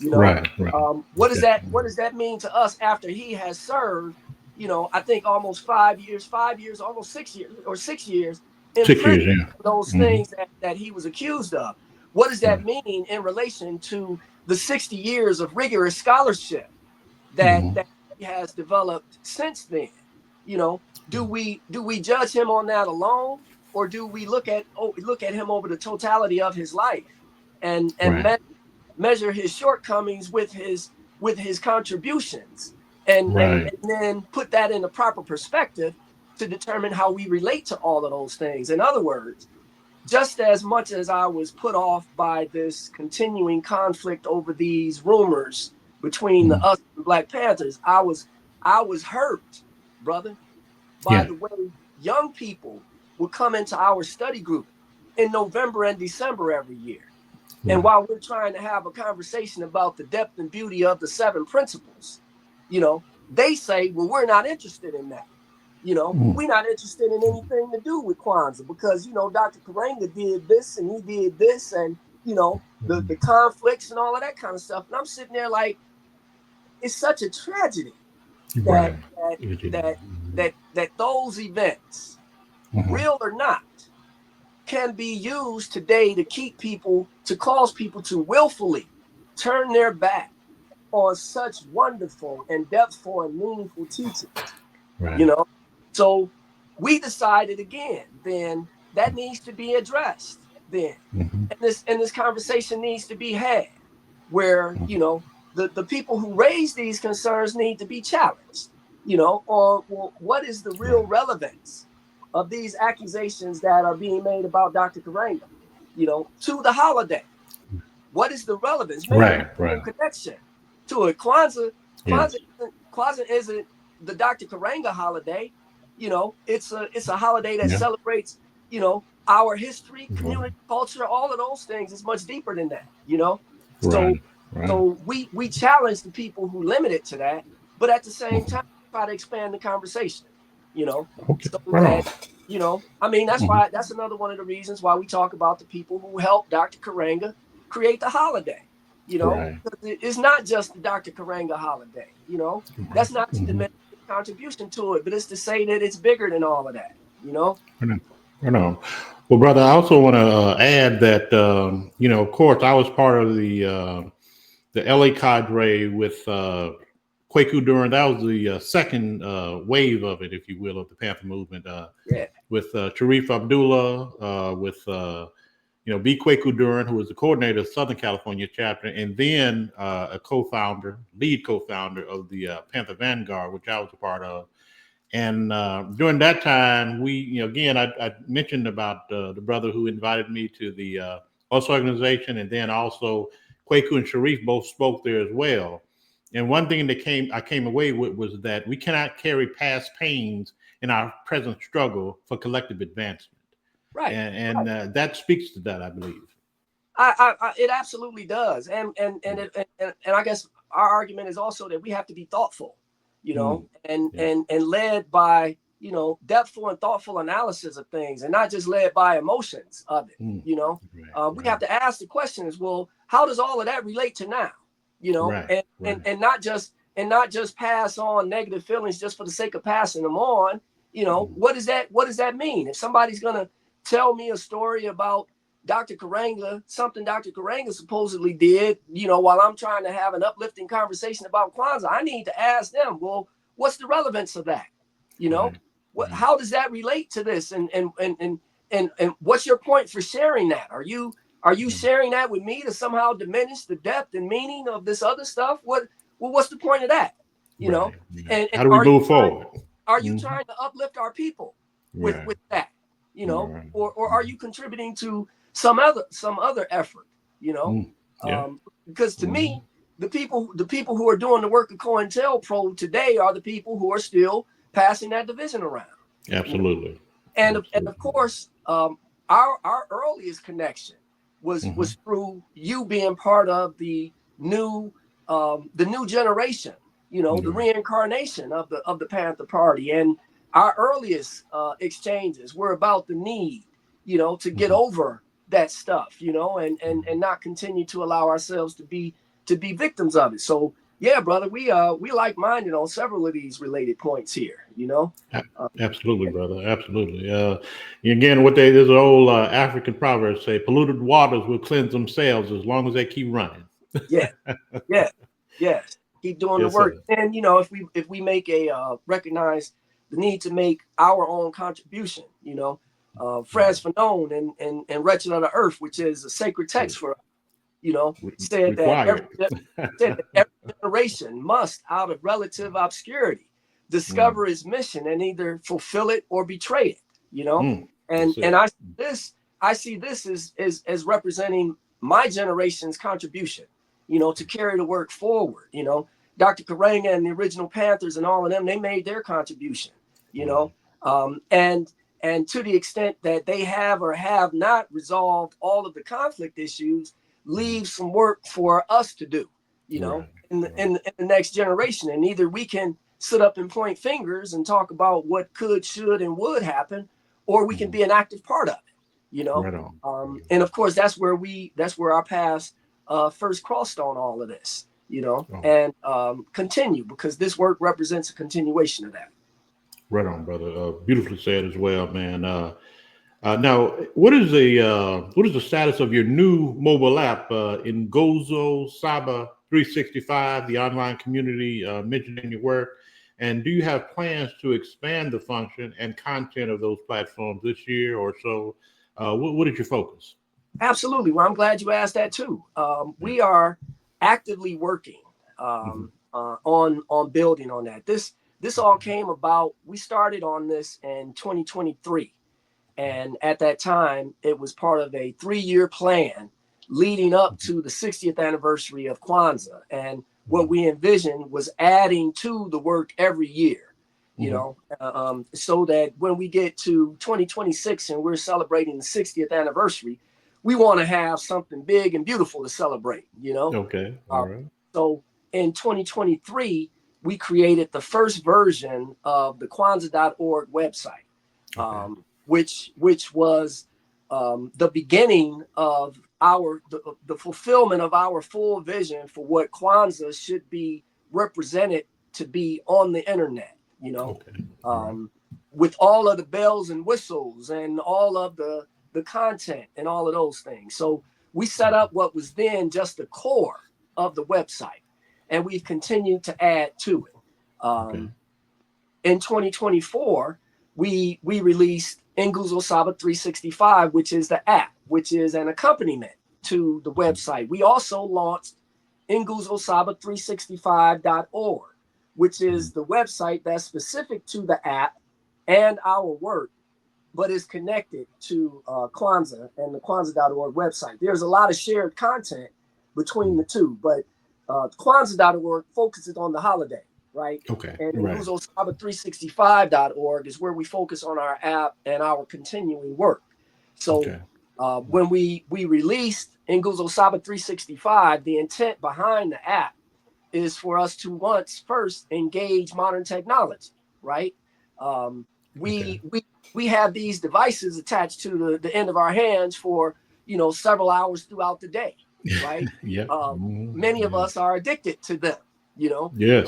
What does that mean to us after he has served, I think almost 5 years, almost 6 years, or 6 years in prison for those things that he was accused of? What does that mean in relation to the 60 years of rigorous scholarship that he has developed since then? Do we judge him on that alone, or do we look at him over the totality of his life and measure his shortcomings with his contributions and then put that in the proper perspective to determine how we relate to all of those things? In other words, just as much as I was put off by this continuing conflict over these rumors between us and Black Panthers, I was hurt, brother, by the way young people would come into our study group in November and December every year. And while we're trying to have a conversation about the depth and beauty of the 7 principles, they say, well, we're not interested in that. We're not interested in anything to do with Kwanzaa because, Dr. Karenga did this and he did this and, the conflicts and all of that kind of stuff. And I'm sitting there like, it's such a tragedy that those events, real or not, can be used today to cause people to willfully turn their back on such wonderful and depthful and meaningful teachings. So we decided again, then that needs to be addressed then. And this conversation needs to be had where, the people who raise these concerns need to be challenged, on what is the real relevance of these accusations that are being made about Dr. Karenga, to the holiday. What is the relevance? Maybe connection to it. Kwanzaa isn't the Dr. Karenga holiday. It's a holiday that celebrates, our history, community, culture, all of those things. Is much deeper than that, So we challenge the people who limit it to that, but at the same time try to expand the conversation, that's another one of the reasons why we talk about the people who helped Dr. Karenga create the holiday. It's not just the Dr. Karenga holiday, that's not to diminish the contribution to it, but it's to say that it's bigger than all of that, I know. Well, brother, I also want to add that, of course, I was part of the LA cadre with Kwaku during that was the second wave of it, if you will, of the Panther movement. With Sharif Abdullah, with B. Kwaku Duran, who was the coordinator of Southern California chapter, and then a lead co-founder of the Panther Vanguard, which I was a part of. And during that time, we, again, I mentioned about the brother who invited me to the US organization, and then also Kwaku and Sharif both spoke there as well. And one thing that I came away with was that we cannot carry past pains in our present struggle for collective advancement. Right. And that speaks to that, I believe. It absolutely does. And I guess our argument is also that we have to be thoughtful, and led by, depthful and thoughtful analysis of things, and not just led by emotions of it. We have to ask the questions, well, how does all of that relate to now? And not just pass on negative feelings just for the sake of passing them on. What does that mean? If somebody's gonna tell me a story about Dr. Kawaida, something Dr. Kawaida supposedly did, while I'm trying to have an uplifting conversation about Kwanzaa, I need to ask them, well, what's the relevance of that? How does that relate to this? And what's your point for sharing that? Are you sharing that with me to somehow diminish the depth and meaning of this other stuff? What's the point of that? And how do we move forward? Are you trying to uplift our people with that? Or are you contributing to some other effort? Because to me, the people who are doing the work of COINTELPRO today are the people who are still passing that division around. Absolutely. And of course, our earliest connection was through you being part of the new generation, the reincarnation of the Panther Party. And our earliest exchanges were about the need, to get over that stuff, and not continue to allow ourselves to be victims of it. So yeah, brother, we like-minded on several of these related points here, Absolutely, brother. Absolutely. Again, there's an old African proverb say, polluted waters will cleanse themselves as long as they keep running. Yeah. Keep doing the work. Sir. And, if we make recognize the need to make our own contribution, Franz Fanon and Wretched of the Earth, which is a sacred text for us, said that every generation must, out of relative obscurity, discover its mission and either fulfill it or betray it, and I see this as representing my generation's contribution, to carry the work forward. Dr. Kawaida and the original Panthers and all of them, they made their contribution, and to the extent that they have or have not resolved all of the conflict issues, leave some work for us to do, in the next generation. And either we can sit up and point fingers and talk about what could, should, and would happen, or we can be an active part of it, and of course, that's where our paths first crossed on all of this, and continue, because this work represents a continuation of that. Right on, brother. Beautifully said as well, man. Now, what is the status of your new mobile app, NGUZO SABA 365, the online community mentioned in your work? And do you have plans to expand the function and content of those platforms this year or so? What is your focus? Absolutely. Well, I'm glad you asked that too. We are actively working on building on that. This all came about. We started on this in 2023. And at that time, it was part of a 3-year plan leading up to the 60th anniversary of Kwanzaa. And what we envisioned was adding to the work every year, so that when we get to 2026 and we're celebrating the 60th anniversary, we want to have something big and beautiful to celebrate, Okay. All right. So in 2023, we created the first version of the Kwanzaa.org website. Okay. Which was the beginning of the fulfillment of our full vision for what Kwanzaa should be represented to be on the internet, with all of the bells and whistles and all of the content and all of those things. So we set up what was then just the core of the website. and we've continued to add to it. In 2024, we released NGUZO SABA 365, which is the app, which is an accompaniment to the website. We also launched NGUZO SABA 365.org, which is the website that's specific to the app and our work, but is connected to Kwanzaa and the Kwanzaa.org website. There's a lot of shared content between the two, but Kwanzaa.org focuses on the holiday, right? Okay. And Right. NGUZO SABA 365.org is where we focus on our app and our continuing work. So when we released NGUZO SABA 365, the intent behind the app is for us to first engage modern technology, right? We have these devices attached to the end of our hands for, several hours throughout the day, right? Many of us are addicted to them, Yes.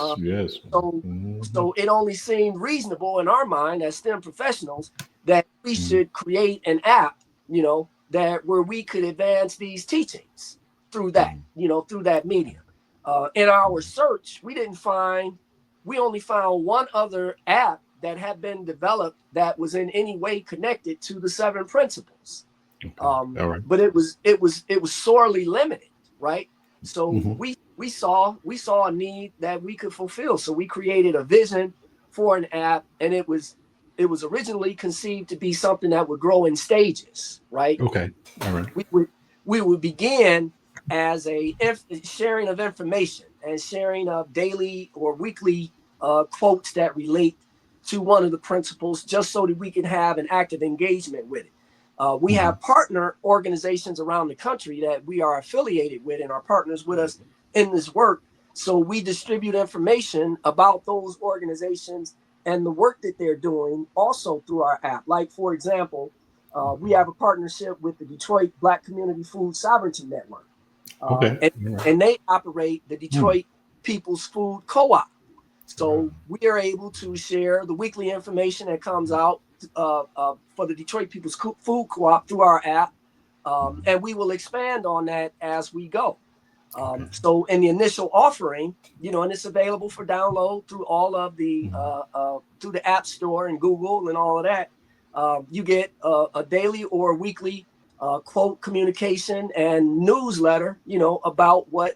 So it only seemed reasonable in our mind as STEM professionals that we should create an app, that where we could advance these teachings through that, through that medium. In our search, we only found one other app that had been developed that was in any way connected to the 7 principles. But it was sorely limited, right? So we saw a need that we could fulfill. So we created a vision for an app, and it was originally conceived to be something that would grow in stages, right? Okay. All right. We would begin as a sharing of information and sharing of daily or weekly quotes that relate to one of the principles, just so that we can have an active engagement with it. We have partner organizations around the country that we are affiliated with and are partners with us in this work. So we distribute information about those organizations and the work that they're doing also through our app. Like, for example, we have a partnership with the Detroit Black Community Food Sovereignty Network. And they operate the Detroit People's Food Co-op. So we are able to share the weekly information that comes out for the Detroit People's Food Co-op through our app. And we will expand on that as we go. So in the initial offering, and it's available for download through all of the, through the App Store and Google and all of that. You get a daily or weekly quote communication and newsletter, about what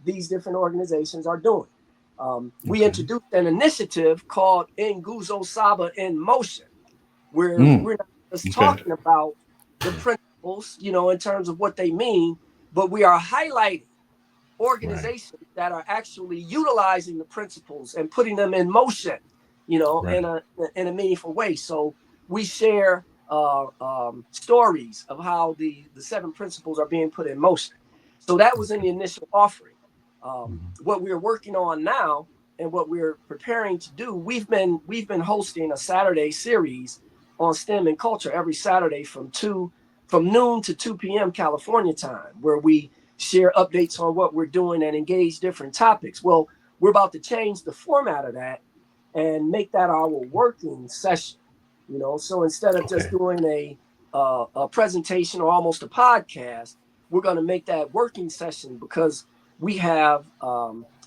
these different organizations are doing. We introduced an initiative called NGUZO SABA in Motion, where we're not just talking about the principles, in terms of what they mean, but we are highlighting organizations that are actually utilizing the principles and putting them in motion, in a meaningful way. So we share stories of how the 7 principles are being put in motion. So that was in the initial offering. What we're working on now and what we're preparing to do, we've been hosting a Saturday series on STEM and culture every Saturday from noon to 2 p.m. California time, where we share updates on what we're doing and engage different topics. Well, we're about to change the format of that and make that our working session. So instead of just doing a presentation or almost a podcast, we're going to make that working session, because we have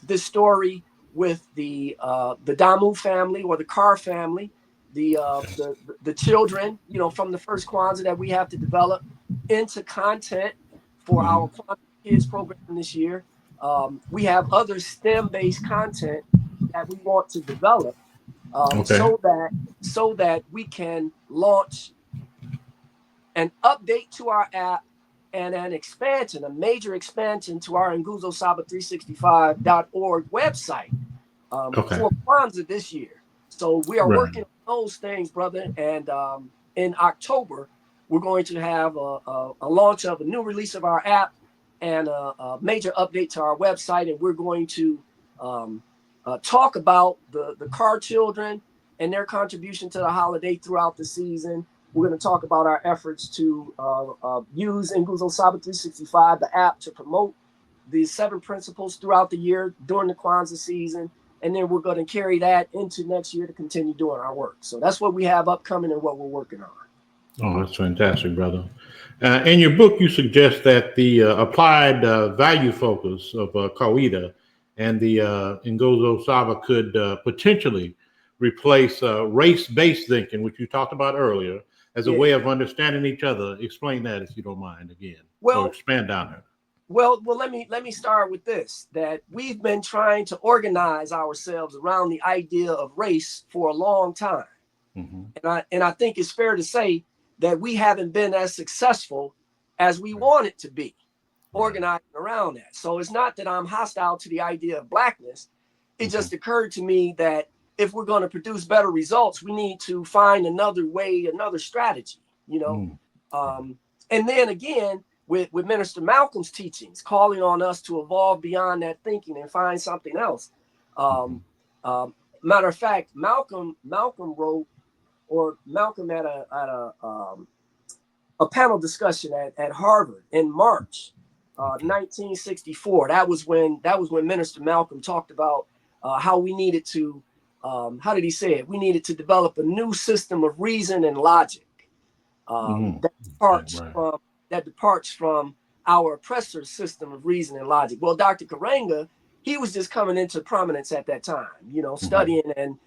this story with the Damu family or the Carr family, the children, from the first Kwanzaa that we have to develop into content for our Kwanzaa Kids program this year. We have other STEM-based content that we want to develop so that we can launch an update to our app and a major expansion to our NGUZO SABA 365.org website for Kwanzaa this year. So we are working on those things, brother. And in October, we're going to have a launch of a new release of our app and a major update to our website. And we're going to talk about the Carr children and their contribution to the holiday throughout the season. We're going to talk about our efforts to use NGUZO SABA 365, the app, to promote the 7 principles throughout the year during the Kwanzaa season. And then we're going to carry that into next year to continue doing our work. So that's what we have upcoming and what we're working on. Oh, that's fantastic, brother. In your book, you suggest that the applied value focus of Kawaida and the NGUZO SABA could potentially replace race-based thinking, which you talked about earlier, as a Yeah. way of understanding each other. Explain that, if you don't mind, again, or Well, expand on it. well, let me start with this: that we've been trying to organize ourselves around the idea of race for a long time, Hmm. and I think it's fair to say that we haven't been as successful as we wanted to be Right. organizing around that. So it's not that I'm hostile to the idea of blackness. It Hmm. just occurred to me that if we're going to produce better results, we need to find another way, another strategy, you know. Mm. Right. And then again, with Minister Malcolm's teachings, calling on us to evolve beyond that thinking and find something else. Hmm. Um, Matter of fact, Malcolm wrote, or Malcolm had a panel discussion at Harvard in March Okay. 1964. That was when Minister Malcolm talked about how we needed to, how did he say it? We needed to develop a new system of reason and logic Hmm. that Okay. departs Right. from our oppressor's system of reason and logic. Well, Dr. Karenga, he was just coming into prominence at that time, Hmm. studying and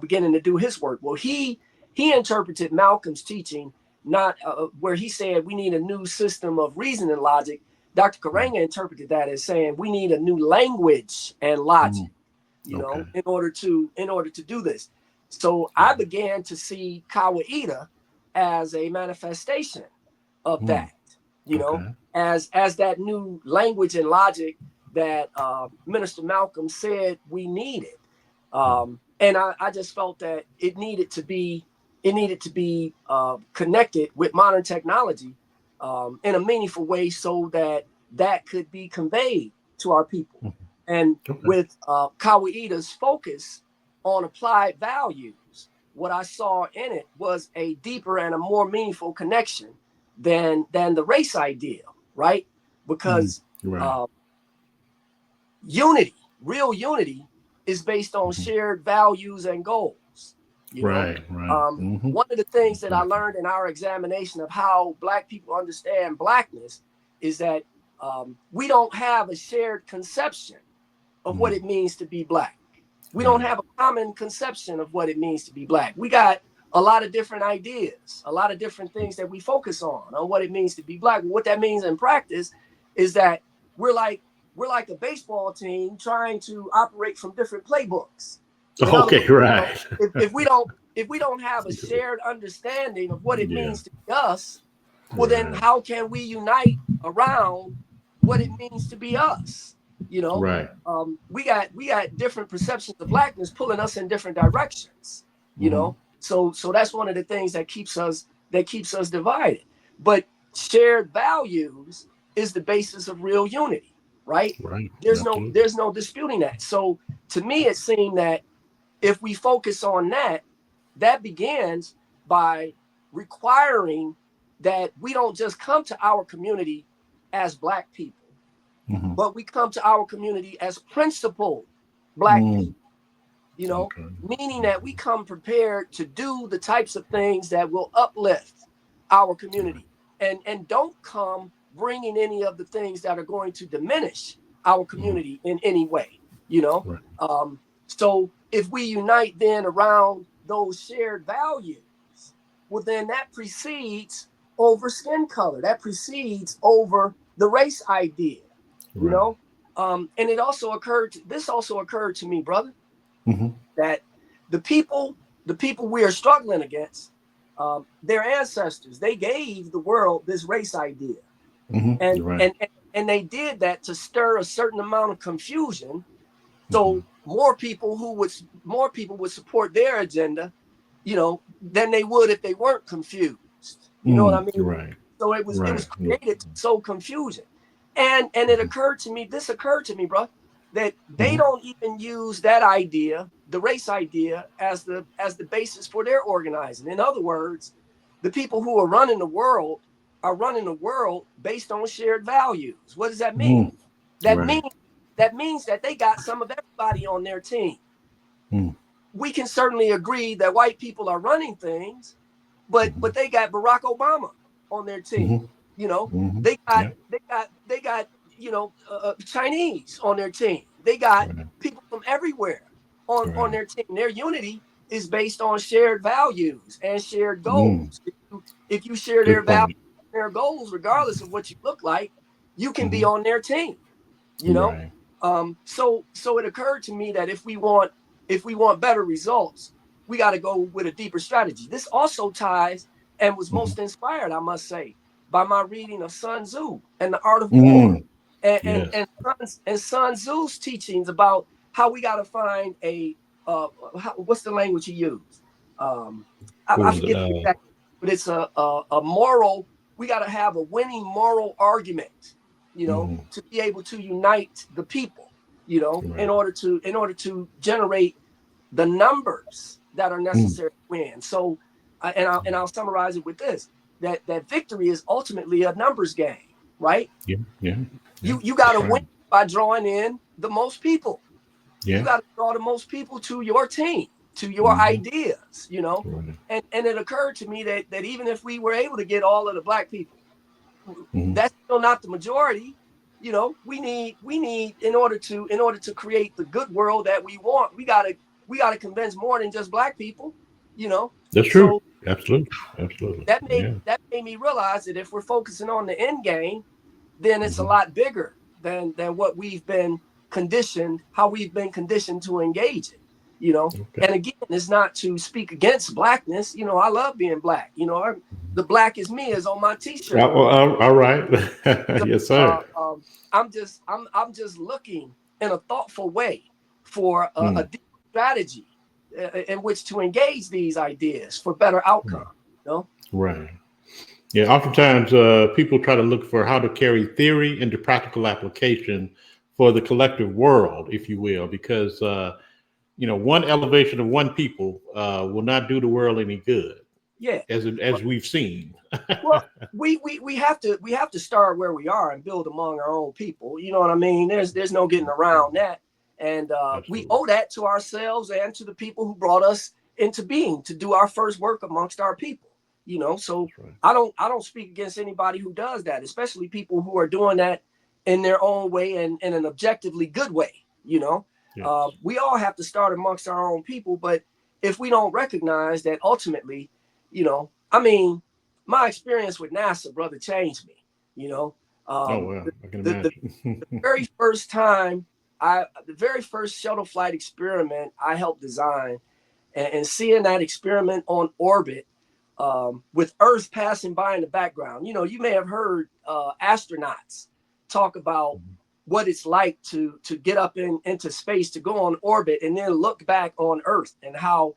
beginning to do his work. Well, he interpreted Malcolm's teaching not where he said we need a new system of reason and logic. Dr. Karenga interpreted that as saying we need a new language and Mm. logic, Okay. in order to do this. So I began to see Kawaida as a manifestation of Mm. that, Okay. as that new language and logic that Minister Malcolm said we needed. And I just felt that it needed to be connected with modern technology in a meaningful way, so that could be conveyed to our people. Mhm. And Okay. with Kawaida's focus on applied values, what I saw in it was a deeper and a more meaningful connection than the race ideal, right? Mm. Because Right. uh, unity, real unity, is based on Mhm. shared values and goals. You know, Right. Right. Hmm. one of the things that I Exactly. learned in our examination of how Black people understand Blackness is that we don't have a shared conception of what Mm. it means to be Black. We don't Right. have a common conception of what it means to be Black. We got a lot of different ideas, a lot of different things that we focus on what it means to be Black. What that means in practice is that we're like we're like a baseball team trying to operate from different playbooks. In other Okay. words, Right. if we don't have a shared understanding of what it Yeah. means to be us, well then Right. how can we unite around what it means to be us? You know, Right. we got different perceptions of Blackness pulling us in different directions. You Hmm. know, so that's one of the things that keeps us divided. But shared values is the basis of real unity, right? Right. There's no Absolutely. there's no disputing that. So to me, it seemed that if we focus on that, that begins by requiring that we don't just come to our community as Black people, Hmm. but we come to our community as principled Black people, Mm. Okay. meaning that we come prepared to do the types of things that will uplift our Right. community, and don't come bringing any of the things that are going to diminish our Hmm. community in any way, you know. Right. So if we unite then around those shared values, well, then that precedes over skin color, that precedes over the race idea, you Right. know. And this also occurred to me, brother, Hmm. that the people the people we are struggling against, their ancestors, they gave the world this race idea, Hmm. and Right. and and they did that to stir a certain amount of confusion, Hmm. so more people would support their agenda, than they would if they weren't confused. You know what I Mm. mean? Right. So it was Right. created to sow confusion. And this occurred to me, bro, that they Hmm. don't even use that idea, the race idea, as the basis for their organizing. In other words, the people who are running the world based on shared values. What does that mean? Mm. That Right. means that means that they got some of everybody on their team. Mm. We can certainly agree that white people are running things, but they got Barack Obama on their team. You know, they got Chinese on their team. They got people from everywhere on their team. Their unity is based on shared values and shared goals. If you share their values, their goals, regardless of what you look like, you can be on their team. You know, so it occurred to me that if we want better results, we got to go with a deeper strategy. This also ties and was most inspired, I must say, by my reading of Sun Tzu and the Art of War, and Sun Tzu's teachings about how we got to find a what's the language he used? I forget the exact, but it's a moral. We got to have a winning moral argument, you know, to be able to unite the people, you know, in order to generate the numbers that are necessary to win. So, I'll summarize it with this: that victory is ultimately a numbers game, right? You got to win by drawing in the most people. You got to draw the most people to your team, to your ideas, you know. And it occurred to me that even if we were able to get all of the black people, that's still not the majority. You know, we need in order to create the good world that we want, we gotta convince more than just black people, you know. That's true. So absolutely. That made me realize that if we're focusing on the end game, then it's a lot bigger than what we've been conditioned, how we've been conditioned to engage it, you know. And again, it's not to speak against blackness. You know, I love being black. You know, the black is me is on my t-shirt. All right. So, yes, sir. I'm just looking in a thoughtful way for a deep strategy in which to engage these ideas for better outcome. You know? Right. Yeah. Oftentimes, people try to look for how to carry theory into practical application for the collective world, if you will, because you know, one elevation of one people will not do the world any good. Yeah, as we've seen. Well, we have to start where we are and build among our own people. You know what I mean? There's no getting around that, and we owe that to ourselves and to the people who brought us into being to do our first work amongst our people. You know, so I don't speak against anybody who does that, especially people who are doing that in their own way and in an objectively good way. You know, we all have to start amongst our own people, but if we don't recognize that ultimately, you know, I mean, my experience with NASA, brother, changed me. You know, I can imagine. The very first time the very first shuttle flight experiment I helped design, and seeing that experiment on orbit with Earth passing by in the background. You know, you may have heard astronauts talk about what it's like to get up into space, to go on orbit, and then look back on Earth, and how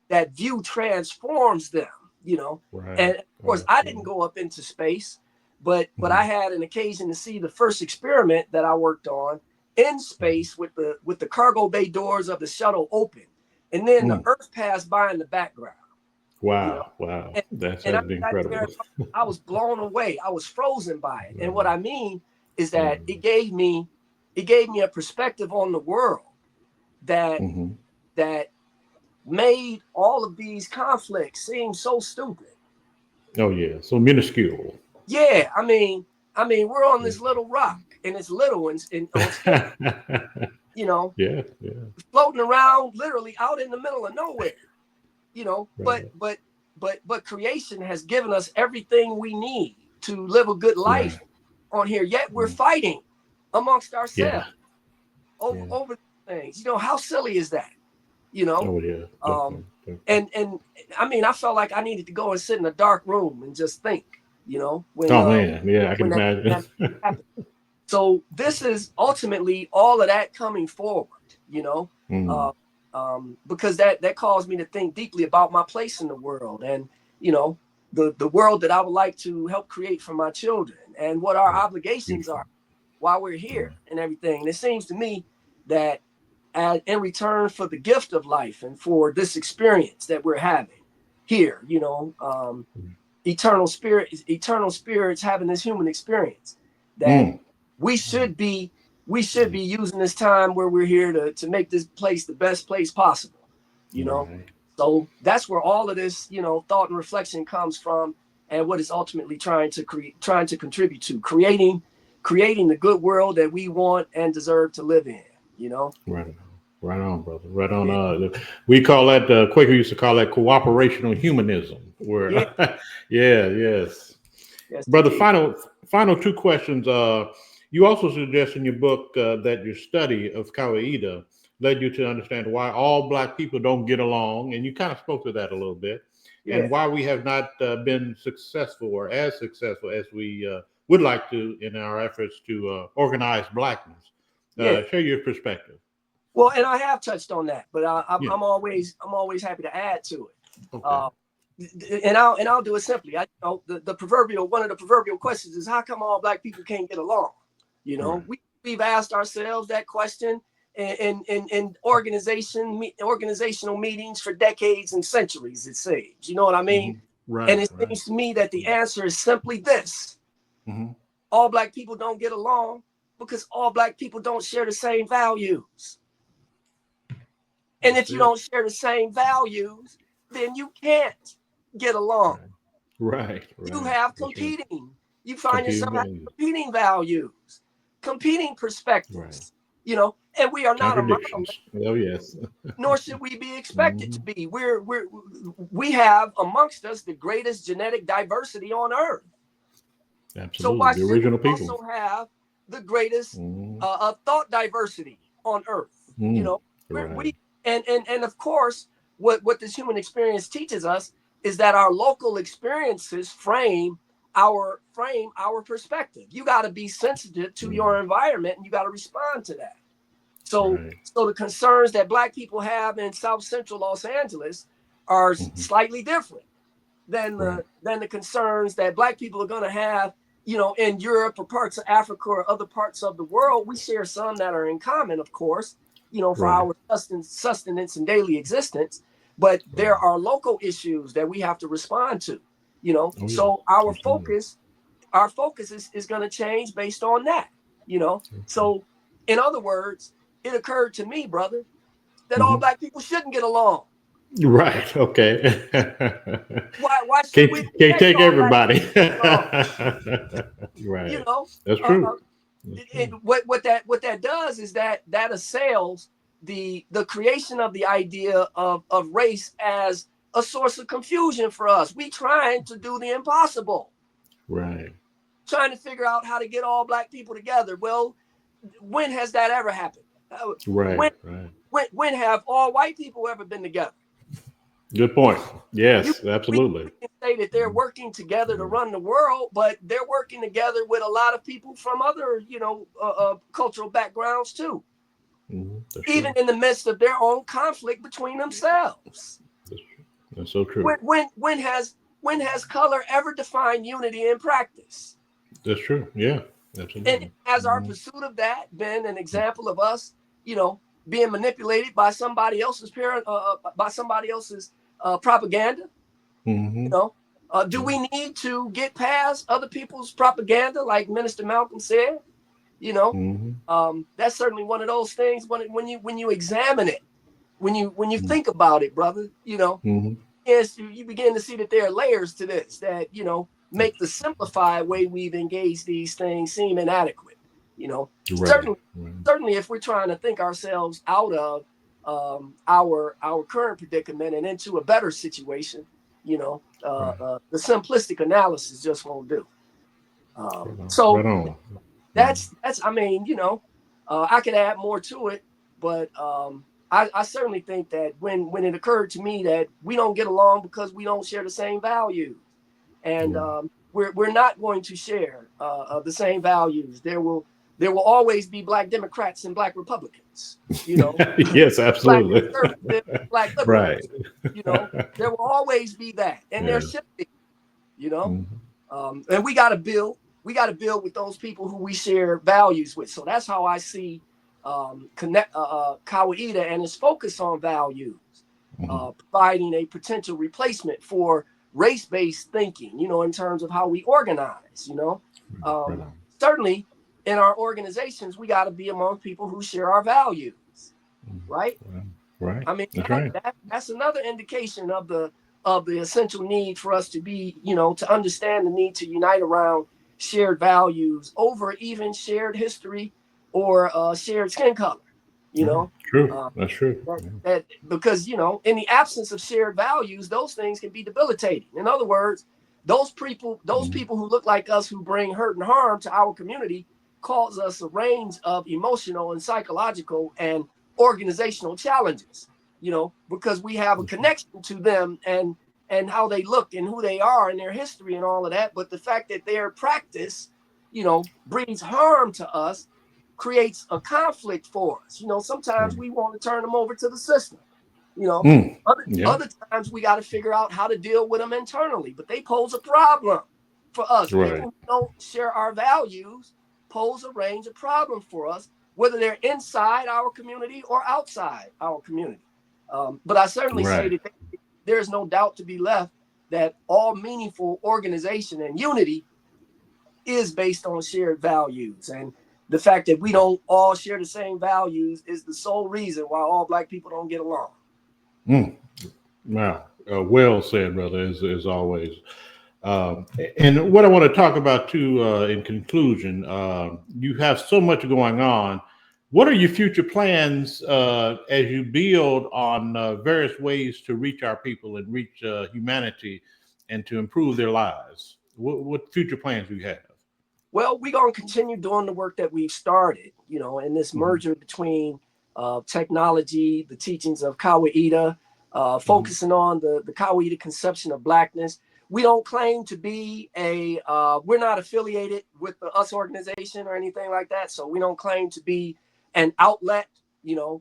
that view transforms them. You know, and of course, I didn't go up into space, but I had an occasion to see the first experiment that I worked on in space with the cargo bay doors of the shuttle open, and then the Earth passed by in the background. Wow, you know? wow, that's incredible. I was blown away. I was frozen by it. And what I mean is that it gave me a perspective on the world that that made all of these conflicts seem so stupid. Oh yeah, so minuscule. Yeah, I mean, we're on this little rock, and it's little, and you know, floating around, literally out in the middle of nowhere. You know, but creation has given us everything we need to live a good life on here. Yet we're fighting amongst ourselves over things. You know, how silly is that? You know, and I mean, I felt like I needed to go and sit in a dark room and just think. You know, when, I can imagine. So this is ultimately all of that coming forward. You know. Because that caused me to think deeply about my place in the world, and you know, the world that I would like to help create for my children, and what our obligations are while we're here and everything. And it seems to me that in return for the gift of life and for this experience that we're having here, you know, eternal spirits having this human experience, that we should be using this time where we're here to make this place the best place possible, you know. So that's where all of this, thought and reflection comes from, and what is ultimately trying to contribute to creating the good world that we want and deserve to live in. Right on. Right on, brother. Right on. Yeah. We call that, Quaker used to call that cooperational humanism. Where, Yeah. yes. Yes, Brother, indeed. final two questions. You also suggest in your book that your study of Kawaida led you to understand why all Black people don't get along, and you kind of spoke to that a little bit, and Yeah. why we have not been successful or as successful as we would like to in our efforts to organize Blackness. Yeah. Share your perspective. Well, and I have touched on that, but Yeah. I'm always happy to add to it. Okay. And I'll do it simply. The proverbial, one of the proverbial questions is, how come all Black people can't get along? Right. We've asked ourselves that question in organizational meetings for decades and centuries, it seems. You know what I mean? Right. And it seems to me that the answer is simply this: Mm-hmm. all Black people don't get along because all Black people don't share the same values. And if you don't share the same values, then you can't get along. Right. You Right. have That's right. competing. You find Competing yourself having values. competing values, competing Right. perspectives, and we are not a monolith, Contradictions. Oh yes. nor should we be expected to Hmm. be. We have amongst us the greatest genetic diversity on earth. So Absolutely. why The shouldn't original we people. also have the greatest Hmm. thought diversity on earth? Mm. We Right. and of course, what this human experience teaches us is that our local experiences frame our perspective. You got to be sensitive to your environment, and you got to respond to that. So Right. so the concerns that Black people have in South Central Los Angeles are Hmm. slightly different Right. than the concerns that Black people are going to have, in Europe or parts of Africa or other parts of the world. We share some that are in common, of course, for Right. our sustenance and daily existence. But there Right. are local issues that we have to respond to. Oh yeah. So our Absolutely. focus is going to change based on that. So in other words, it occurred to me, brother, that all Hmm. Black people shouldn't get along. Right. Okay. Why should we Can't expect take all Black everybody. people to get along? you Right. know That's uh, true. That's true. what that does is that assails the creation of the idea of race as a source of confusion for us. We trying to do the impossible, Right. trying to figure out how to get all Black people together. Well, when has that ever happened? Right. when Right. when have all white people ever been together? Good point. You Yes. we Absolutely. can say that they're working together to run the world, but they're working together with a lot of people from other, cultural backgrounds too, Hmm. That's even true. in the midst of their own conflict between themselves. That's, that's so true. When has color ever defined unity in practice? That's true. Yeah. And Absolutely. has our Mhm. pursuit of that been an example of us, being manipulated by somebody else's propaganda? You Mhm. know, do Yeah. we need to get past other people's propaganda, like Minister Malcolm said? You know, Mhm. that's certainly one of those things. When you examine it, when you Mhm. think about it, brother, Mhm. yes, you begin to see that there are layers to this that make the simplified way we've engaged these things seem inadequate. You know, Right. certainly, Right. certainly, if we're trying to think ourselves out of our current predicament and into a better situation, Right. the simplistic analysis just won't do. Right on. So Right on. Mhm. that's I mean, I could add more to it, but I certainly think that when it occurred to me that we don't get along because we don't share the same values, and Right. we're not going to share the same values. There will always be Black Democrats and Black Republicans, Yes, Black absolutely. conservatives, Black Right. liberals. There will always be that, and there Yeah. should be. You know, Mhm. and we got to build. We got to build with those people who we share values with. So that's how I see Kawaida and its focus on values, Mhm. providing a potential replacement for race-based thinking. In terms of how we organize. Right on. Certainly in our organizations, we got to be among people who share our values, Mhm. right? Right on. Right. I mean, That's right. that's another indication of the essential need for us to be, to understand the need to unite around shared values over even shared history or shared skin color. You know, True. uh, That's true. that because in the absence of shared values, those things can be debilitating. In other words, those people who look like us who bring hurt and harm to our community cause us a range of emotional and psychological and organizational challenges. Because we have a connection to them and how they look and who they are and their history and all of that. But the fact that their practice, brings harm to us creates a conflict for us. Sometimes we want to turn them over to the system. Yeah. Other times we got to figure out how to deal with them internally, but they pose a problem for us. Right. People who don't share our values pose a range of problems for us, whether they're inside our community or outside our community. But I certainly say Right. that there's no doubt to be left that all meaningful organization and unity is based on shared values. And the fact that we don't all share the same values is the sole reason why all Black people don't get along. Mm. Wow. Well said, brother, as always. And what I want to talk about too, in conclusion, you have so much going on. What are your future plans as you build on various ways to reach our people and reach humanity and to improve their lives? What future plans do you have? Well, we're going to continue doing the work that we've started, in this Mhm. merger between technology, the teachings of Kawaida, Mhm. focusing on the Kawaida conception of Blackness. We don't claim to be we're not affiliated with the US organization or anything like that. So we don't claim to be an outlet,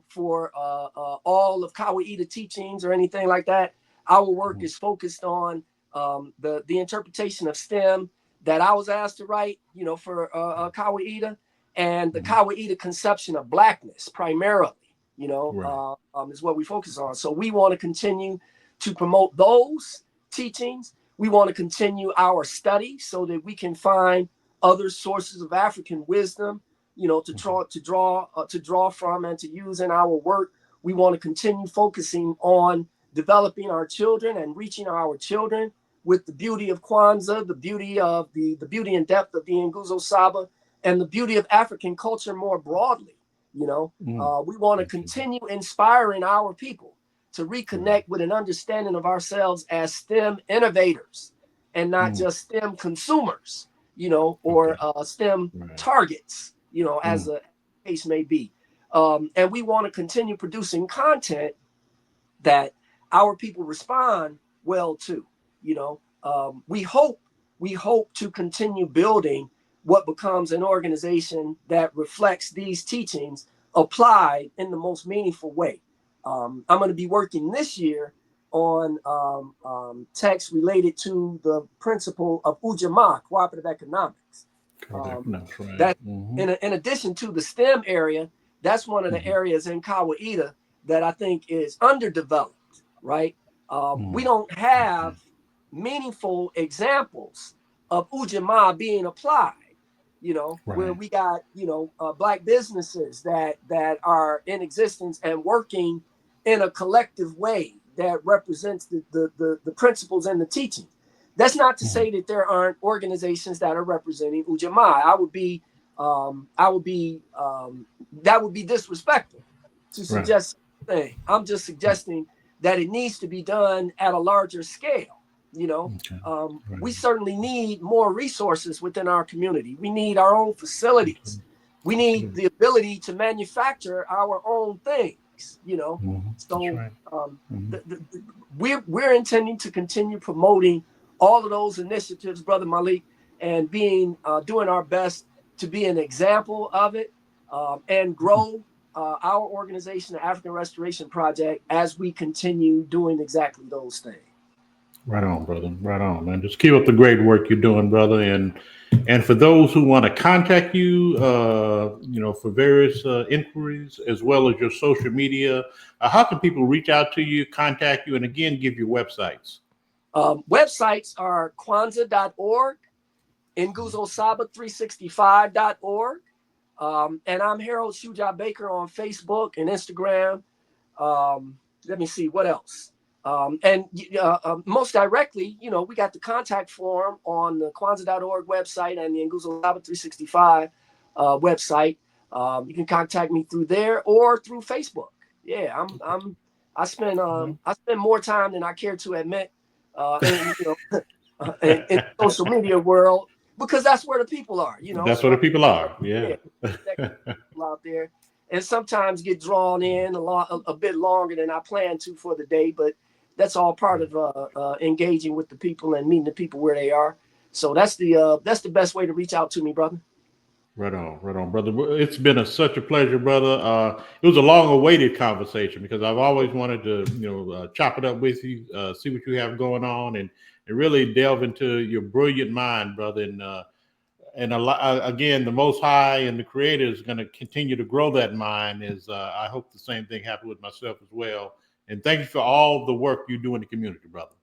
for all of Kawaida teachings or anything like that. Our work Mhm. is focused on the interpretation of STEM that I was asked to write, for Kawaida, and the Mhm. Kawaida conception of Blackness primarily, Right. is what we focus on. So we want to continue to promote those teachings. We want to continue our study so that we can find other sources of African wisdom, to draw from and to use in our work. We want to continue focusing on developing our children and reaching our children with the beauty of Kwanzaa, the beauty of the beauty and depth of the NGUZO SABA, and the beauty of African culture more broadly. Mm. We want to Okay. continue inspiring our people to Right. reconnect with an understanding of ourselves as STEM innovators and not Mm. just STEM consumers, Okay. or STEM Right. targets, as Mm. the case may be. And we want to continue producing content that our people respond well to. We hope to continue building what becomes an organization that reflects these teachings applied in the most meaningful way. I'm going to be working this year on texts related to the principle of Ujamaa, cooperative economics. Correct. Um, That's right. that Mm-hmm. in addition to the STEM area, that's one of the Mm-hmm. areas in Kawaida that I think is underdeveloped, right? We Mm. don't have Okay. meaningful examples of Ujamaa being applied, where Right. we got, Black businesses that are in existence and working in a collective way that represents the principles and the teachings. That's not to Mm. say that there aren't organizations that are representing Ujamaa. That would be disrespectful to Right. suggest thing. I'm just suggesting that it needs to be done at a larger scale. Okay. We Right. certainly need more resources within our community. We need our own facilities. We need Absolutely. the ability to manufacture our own things. Mm-hmm. That's So right. um, Mm-hmm. we're intending to continue promoting all of those initiatives, Brother Malik, and doing our best to be an example of it, and grow our organization, the African Restoration Project, as we continue doing exactly those things. Right on, brother. Right on, man. Just keep up the great work you're doing, brother. And for those who want to contact you, for various inquiries as well as your social media, how can people reach out to you, contact you, and again give your websites? Websites are kwanzaa.org, NGUZOSABA365.org. And I'm Harold Shujaa Baker on Facebook and Instagram. Let me see what else. Most directly, we got the contact form on the Kwanzaa.org website and the NGUZO SABA 365 website. You can contact me through there or through Facebook. Yeah, I spend more time than I care to admit, in social media world, because that's where the people are. That's So where the people are. yeah, Yeah. people out there, and sometimes get drawn in a bit longer than I plan to for the day, but that's all part of engaging with the people and meeting the people where they are. So that's the best way to reach out to me, brother. Right on, brother. It's been such a pleasure, brother. It was a long-awaited conversation because I've always wanted to, chop it up with you, see what you have going on, and really delve into your brilliant mind, brother. And again, the Most High and the Creator is going to continue to grow that mind. I hope the same thing happened with myself as well. And thank you for all the work you do in the community, brother.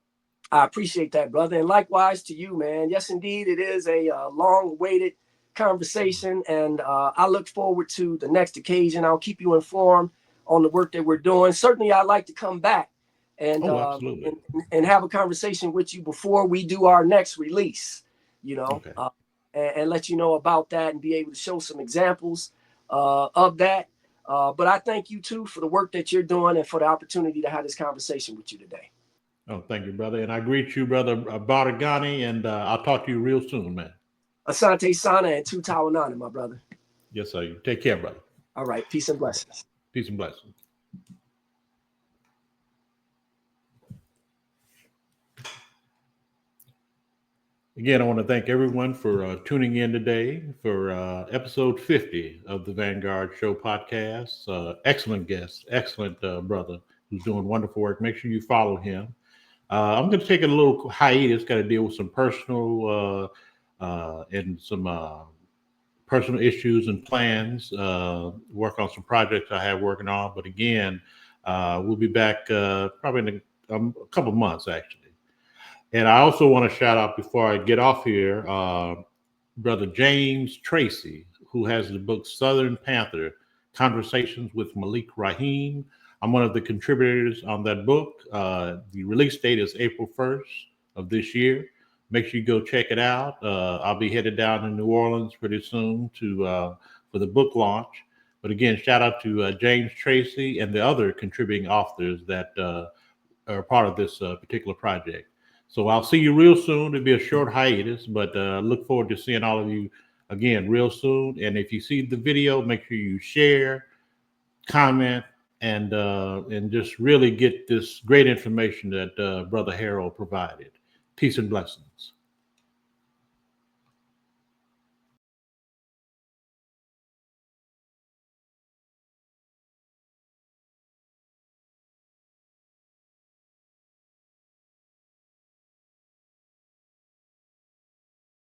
I appreciate that, brother, and likewise to you, man. Yes, indeed, it is a long-awaited conversation, and I look forward to the next occasion. I'll keep you informed on the work that we're doing. Certainly, I'd like to come back and Oh, absolutely. and have a conversation with you before we do our next release. Okay. And let you know about that and be able to show some examples of that. But I thank you too for the work that you're doing and for the opportunity to have this conversation with you today. Oh, thank you, brother. And I greet you, brother Baragani, and I'll talk to you real soon, man. Asante Sana and Tutawanana, my brother. Yes, sir. You take care, brother. All right. Peace and blessings. Peace and blessings. Again, I want to thank everyone for tuning in today for episode 50 of the Vanguard Show podcast. Excellent guest, excellent brother who's doing wonderful work. Make sure you follow him. I'm going to take a little hiatus, got to deal with some personal and some personal issues and plans, work on some projects I have working on. But again, we'll be back probably in a couple of months, actually. And I also want to shout out before I get off here, Brother James Tracy, who has the book Southern Panther, Conversations with Malik Rahim. I'm one of the contributors on that book. The release date is April 1st of this year. Make sure you go check it out. I'll be headed down to New Orleans pretty soon for the book launch. But again, shout out to James Tracy and the other contributing authors that are part of this particular project. So I'll see you real soon. It'll be a short hiatus, but look forward to seeing all of you again real soon. And if you see the video, make sure you share, comment, and just really get this great information that Brother Harold provided. Peace and blessings.